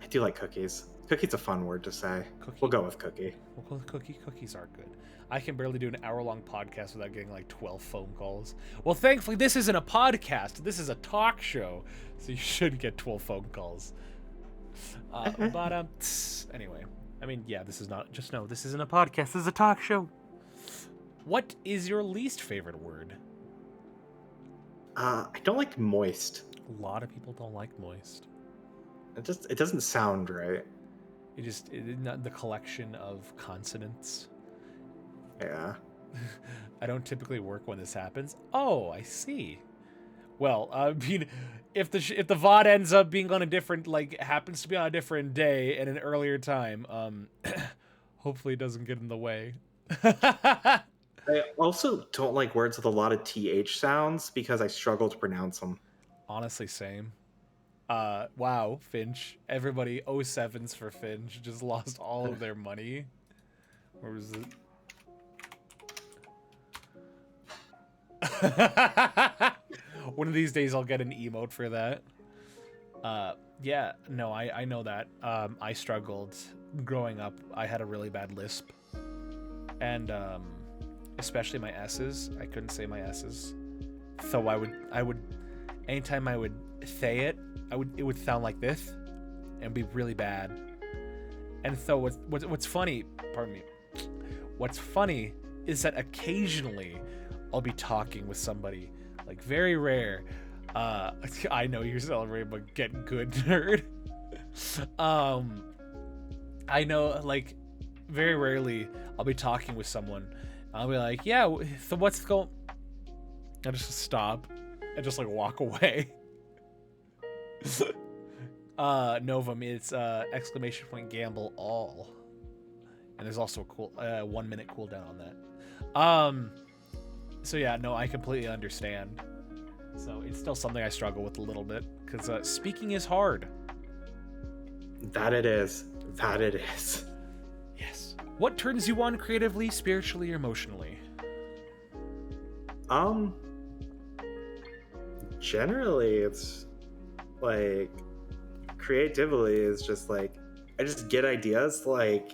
do like cookies. Cookie's a fun word to say. Cookie? We'll go with cookie. Well, cookies are good. I can barely do an hour-long podcast without getting like 12 phone calls. Well, thankfully, this isn't a podcast. This is a talk show, so you shouldn't get 12 phone calls. Anyway, I mean, yeah, this is not. Just know this isn't a podcast. This is a talk show. What is your least favorite word? I don't like moist. A lot of people don't like moist. It doesn't sound right. Not the collection of consonants. Yeah. I don't typically work when this happens. Oh, I see. Well, I mean, if the VOD ends up being on a different, like, happens to be on a different day and an earlier time, hopefully it doesn't get in the way. I also don't like words with a lot of TH sounds because I struggle to pronounce them. Honestly, same. Wow, Finch. Everybody, 07s for Finch, just lost all of their money. Where was it? One of these days I'll get an emote for that. Yeah, no, I know that. I struggled growing up. I had a really bad lisp. And, especially my S's. I couldn't say my S's. So I would, anytime I would say it, it would sound like this and be really bad. And so what's funny, pardon me, what's funny is that occasionally I'll be talking with somebody, like very rare. I know you're celebrating, but get good, nerd. I know, like, very rarely I'll be talking with someone. I'll be like, yeah, so what's going? I just stop and just like walk away. Novum, it's exclamation point gamble all, and there's also a cool 1 minute cooldown on that. So yeah, no, I completely understand. So it's still something I struggle with a little bit because speaking is hard. That it is. Yes. What turns you on creatively, spiritually, or emotionally? Generally, it's like creatively is just like I just get ideas. Like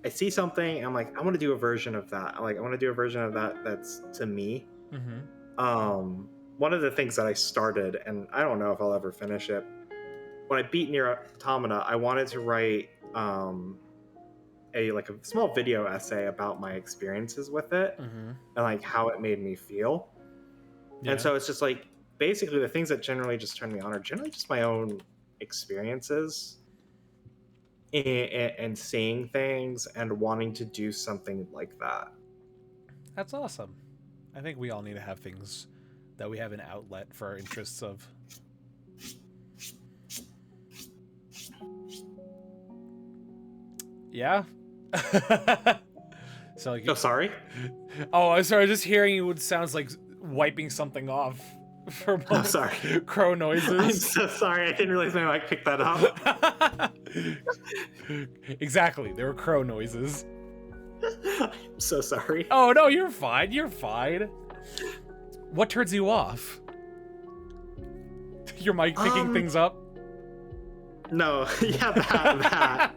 I see something, I'm like, I want to do a version of that. I'm like, I want to do a version of that that's to me. One of the things that I started, and I don't know if I'll ever finish it. When I beat Nier Automata, I wanted to write a small video essay about my experiences with it and like how it made me feel. Yeah. And so it's just like basically the things that generally just turn me on are generally just my own experiences and seeing things and wanting to do something like that. That's awesome. I think we all need to have things that we have an outlet for our interests of. Yeah. So like, Oh, sorry. Oh, I'm sorry. Just hearing you sounds like wiping something off. For I'm sorry. Crow noises. I'm so sorry. I didn't realize my mic picked that up. Exactly. There were crow noises. I'm so sorry. Oh no, you're fine. You're fine. What turns you off? Your mic picking things up? No, yeah, that.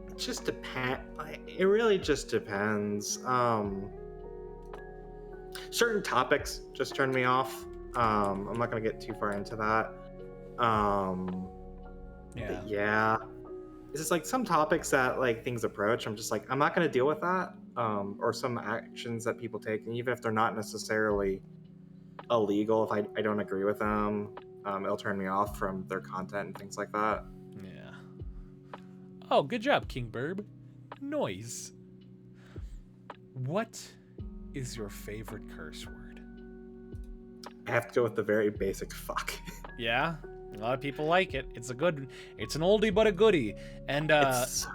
It just depends. It really just depends. Certain topics just turn me off. I'm not gonna get too far into that. Yeah. It's just like some topics that like things approach. I'm just like, I'm not gonna deal with that. Or some actions that people take, and even if they're not necessarily illegal, if I don't agree with them, it'll turn me off from their content and things like that. Yeah. Oh, good job, King Burb. Noise. What is your favorite curse word? I have to go with the very basic fuck. Yeah, a lot of people like it. It's an oldie but a goodie. And it's so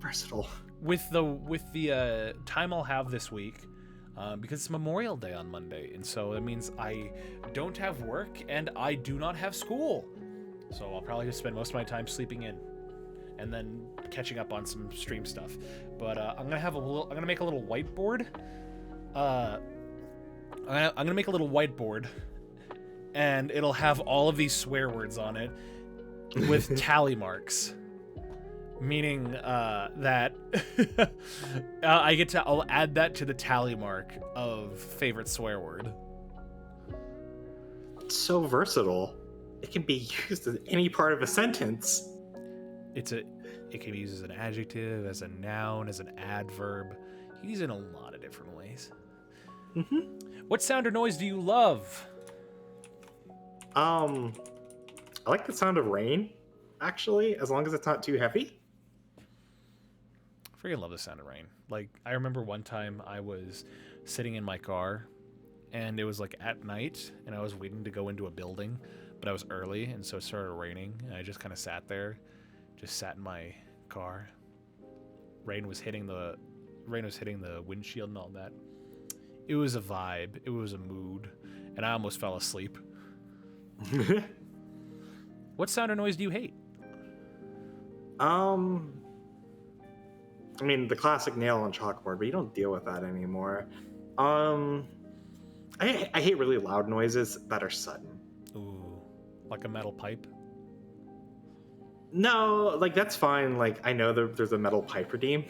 versatile. With the time I'll have this week, because it's Memorial Day on Monday, and so that means I don't have work and I do not have school. So I'll probably just spend most of my time sleeping in, and then catching up on some stream stuff. But I'm gonna make a little whiteboard. I'm gonna make a little whiteboard, and it'll have all of these swear words on it with tally marks. Meaning that I'll add that to the tally mark of favorite swear word. It's so versatile. It can be used as any part of a sentence. It can be used as an adjective, as a noun, as an adverb. You can use it in a lot of different ways. What sound or noise do you love? I like the sound of rain, actually, as long as it's not too heavy. I freaking love the sound of rain. Like, I remember one time I was sitting in my car, and it was like at night, and I was waiting to go into a building, but I was early, and so it started raining, and I just kind of sat there, just sat in my car. Rain was hitting the windshield and all that. It was a vibe. It was a mood, and I almost fell asleep. What sound or noise do you hate? I mean, the classic nail on chalkboard, but you don't deal with that anymore. I hate really loud noises that are sudden. Ooh, like a metal pipe? No, like that's fine. Like I know there's a metal pipe redeem.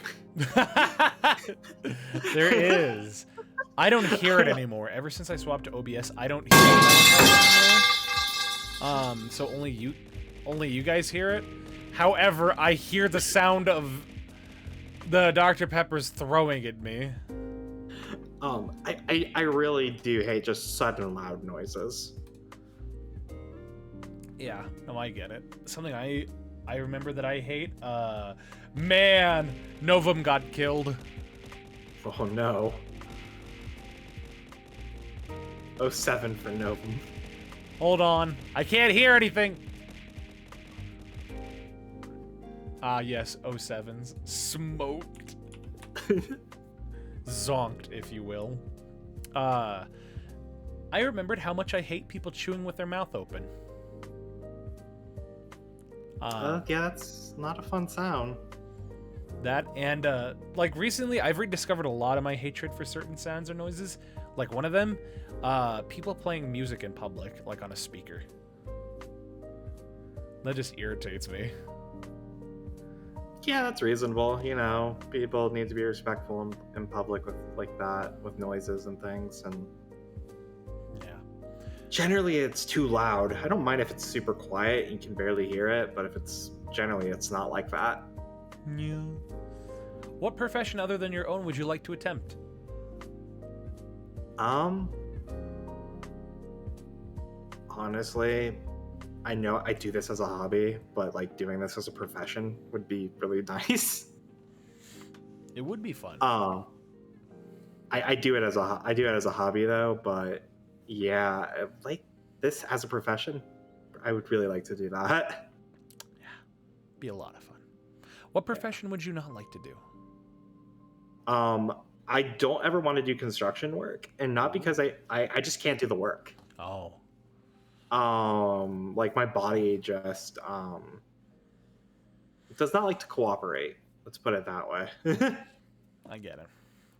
There is. I don't hear it anymore. Ever since I swapped to OBS, I don't hear it anymore. So only you guys hear it. However, I hear the sound of the Dr. Pepper's throwing at me. I really do hate just sudden loud noises. Yeah, no, I get it. Something I remember that I hate. Man, Novum got killed. Oh no. 07 for Novum. Hold on, I can't hear anything. Ah, yes, 07s. Smoked. Zonked, if you will. I remembered how much I hate people chewing with their mouth open. Yeah, that's not a fun sound. That and like recently I've rediscovered a lot of my hatred for certain sounds or noises. Like one of them, people playing music in public, like on a speaker. That just irritates me. Yeah, that's reasonable. You know, people need to be respectful in public with like that, with noises and things. And Yeah. generally, it's too loud. I don't mind if it's super quiet and you can barely hear it, but if it's generally, it's not like that. Yeah. What profession other than your own would you like to attempt? Honestly, I know I do this as a hobby, but like doing this as a profession would be really nice. It would be fun. I do it as a hobby though, but yeah, like this as a profession, I would really like to do that. Yeah, be a lot of fun. What profession would you not like to do? I don't ever want to do construction work, and not because I just can't do the work. Oh. Like my body just does not like to cooperate. Let's put it that way. I get it.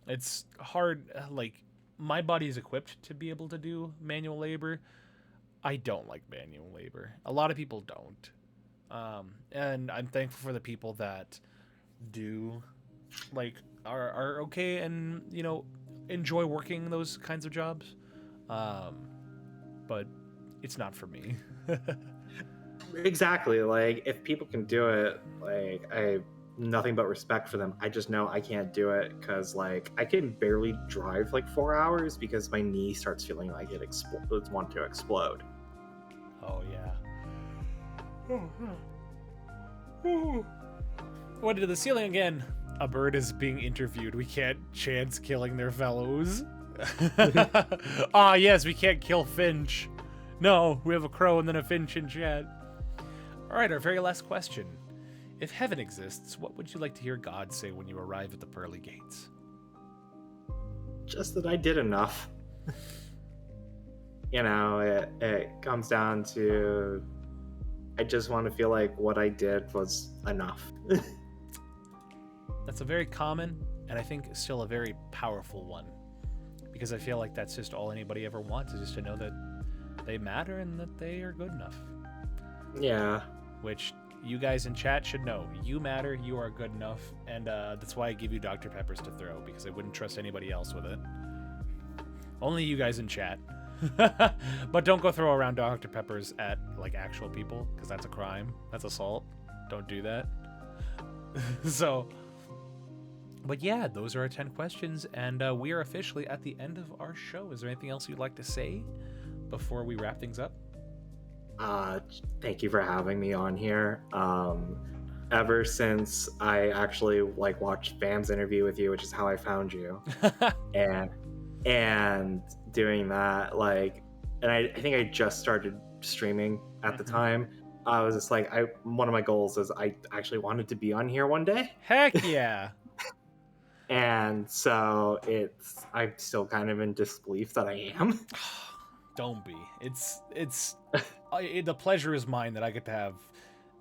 It's hard. Like, my body is equipped to be able to do manual labor. I don't like manual labor. A lot of people don't. And I'm thankful for the people that do, like, are okay and, you know, enjoy working those kinds of jobs. But it's not for me. Exactly. Like, if people can do it, like, I have nothing but respect for them. I just know I can't do it because, like, I can barely drive like 4 hours because my knee starts feeling like it want to explode. Oh, yeah. What did the ceiling again? A bird is being interviewed. We can't chance killing their fellows. Ah, yes, we can't kill Finch. No, we have a crow and then a finch in chat. All right, our very last question. If heaven exists, what would you like to hear God say when you arrive at the pearly gates? Just that I did enough. You know, it comes down to I just want to feel like what I did was enough. That's a very common and I think still a very powerful one. Because I feel like that's just all anybody ever wants, is just to know that they matter and that they are good enough. Yeah. Which you guys in chat should know. You matter, you are good enough, and that's why I give you Dr. Peppers to throw, because I wouldn't trust anybody else with it. Only you guys in chat. But don't go throw around Dr. Peppers at, like, actual people, because that's a crime. That's assault. Don't do that. So, but yeah, those are our 10 questions, and we are officially at the end of our show. Is there anything else you'd like to say before we wrap things up? Thank you for having me on here. Ever since I actually like watched Bam's interview with you, which is how I found you, and doing that, like, and I think I just started streaming at the time. I was just like, one of my goals is I actually wanted to be on here one day. Heck yeah. And so I'm still kind of in disbelief that I am. Don't be. It's the pleasure is mine that I get to have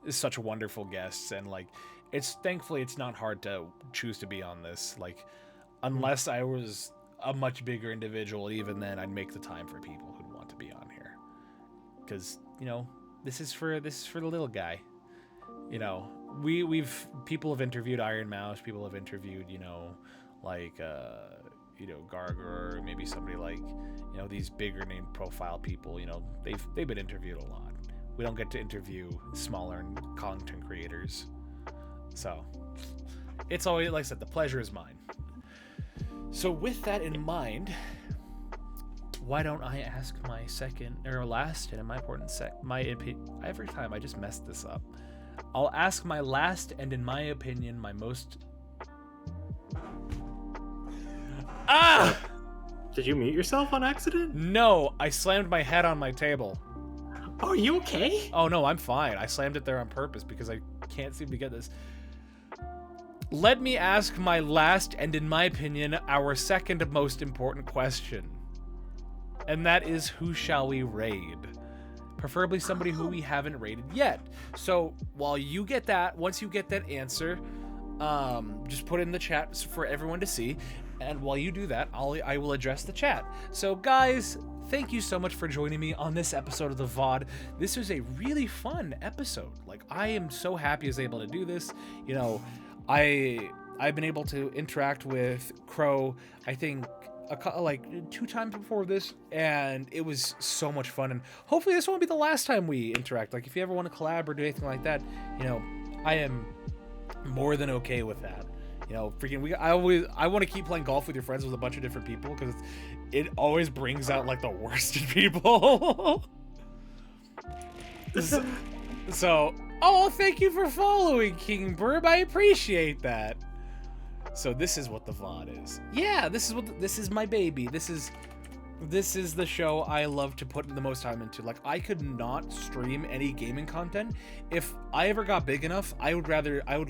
such wonderful guests, and like, thankfully it's not hard to choose to be on this. Like, unless I was a much bigger individual, even then I'd make the time for people who'd want to be on here. Because, you know, this is for the little guy. You know, people have interviewed Iron Mouse, people have interviewed, you know, like you know, Garger, maybe somebody like, you know, these bigger name profile people, you know, they've been interviewed a lot. We don't get to interview smaller content creators. So it's always, like I said, the pleasure is mine. So with that in mind, why don't I ask my second or last and in my important every time I just mess this up. I'll ask my last and in my opinion my most Did you mute yourself on accident? No, I slammed my head on my table. Oh, are you okay? Oh no, I'm fine. I slammed it there on purpose because I can't seem to get this. Let me ask my last and in my opinion our second most important question. And that is, who shall we raid? preferably somebody who we haven't rated yet. So while you get that, once you get that answer, just put it in the chat for everyone to see. And while you do that, I will address the chat. So guys, thank you so much for joining me on this episode of the VOD. This was a really fun episode. Like, I am so happy I was able to do this. You know, I've been able to interact with Crow, I think, like 2 times before this, and it was so much fun. And hopefully this won't be the last time we interact. Like, if you ever want to collab or do anything like that, you know, I am more than okay with that. You know, freaking, I want to keep playing golf with your friends with a bunch of different people, because it always brings out like the worst in people. So, oh, thank you for following, King Burb. I appreciate that. So this is what the VOD is. Yeah, this is my baby. This is the show I love to put the most time into. Like, I could not stream any gaming content. If I ever got big enough, I would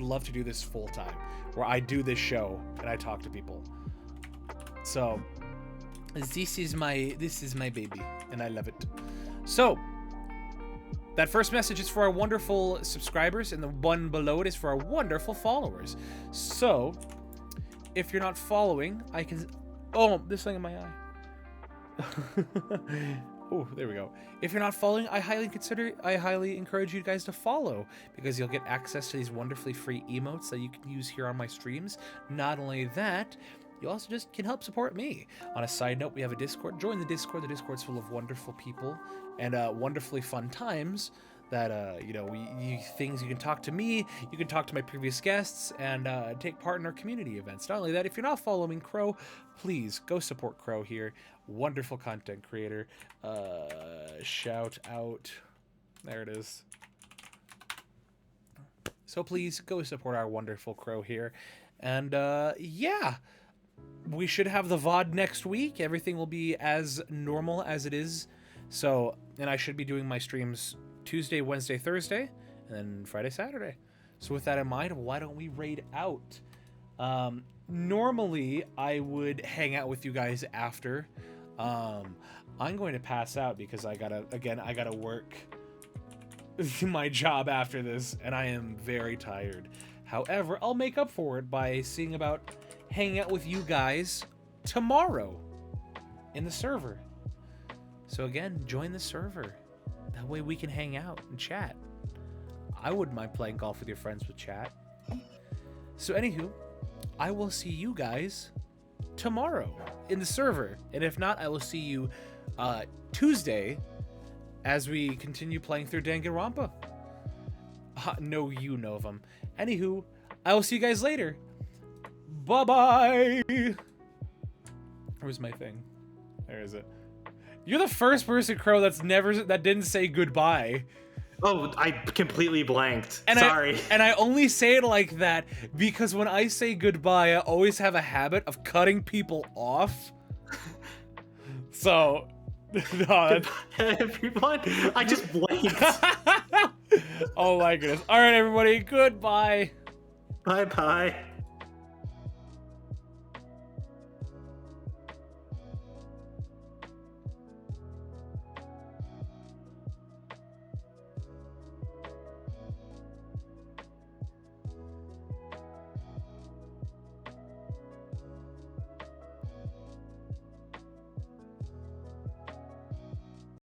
love to do this full time, where I do this show and I talk to people. So this is my baby, and I love it. So that first message is for our wonderful subscribers, and the one below it is for our wonderful followers. So if you're not following, I can... Oh, this thing in my eye. Oh, there we go. If you're not following, I highly encourage you guys to follow, because you'll get access to these wonderfully free emotes that you can use here on my streams. Not only that, you also just can help support me. On a side note, we have a Discord. Join the Discord. The Discord's full of wonderful people and wonderfully fun times that, you know, things you can talk to me, you can talk to my previous guests, and take part in our community events. Not only that, if you're not following Crow, please go support Crow here. Wonderful content creator. Shout out. There it is. So please go support our wonderful Crow here. And yeah, we should have the VOD next week. Everything will be as normal as it is. So, and I should be doing my streams Tuesday, Wednesday, Thursday, and then Friday, Saturday. So with that in mind, why don't we raid out? Normally, I would hang out with you guys after. I'm going to pass out because I gotta work my job after this, and I am very tired. However, I'll make up for it by seeing about hanging out with you guys tomorrow in the server. So again, join the server. That way we can hang out and chat. I wouldn't mind playing golf with your friends with chat. So anywho, I will see you guys tomorrow in the server. And if not, I will see you Tuesday as we continue playing through Danganronpa. No, you know them. Anywho, I will see you guys later. Bye-bye. Where's my thing? There is it. You're the first person, Crow, that didn't say goodbye. Oh, I completely blanked. And Sorry. I only say it like that because when I say goodbye, I always have a habit of cutting people off. So, no, everyone, I just blanked. Oh my goodness. All right, everybody, goodbye. Bye-bye.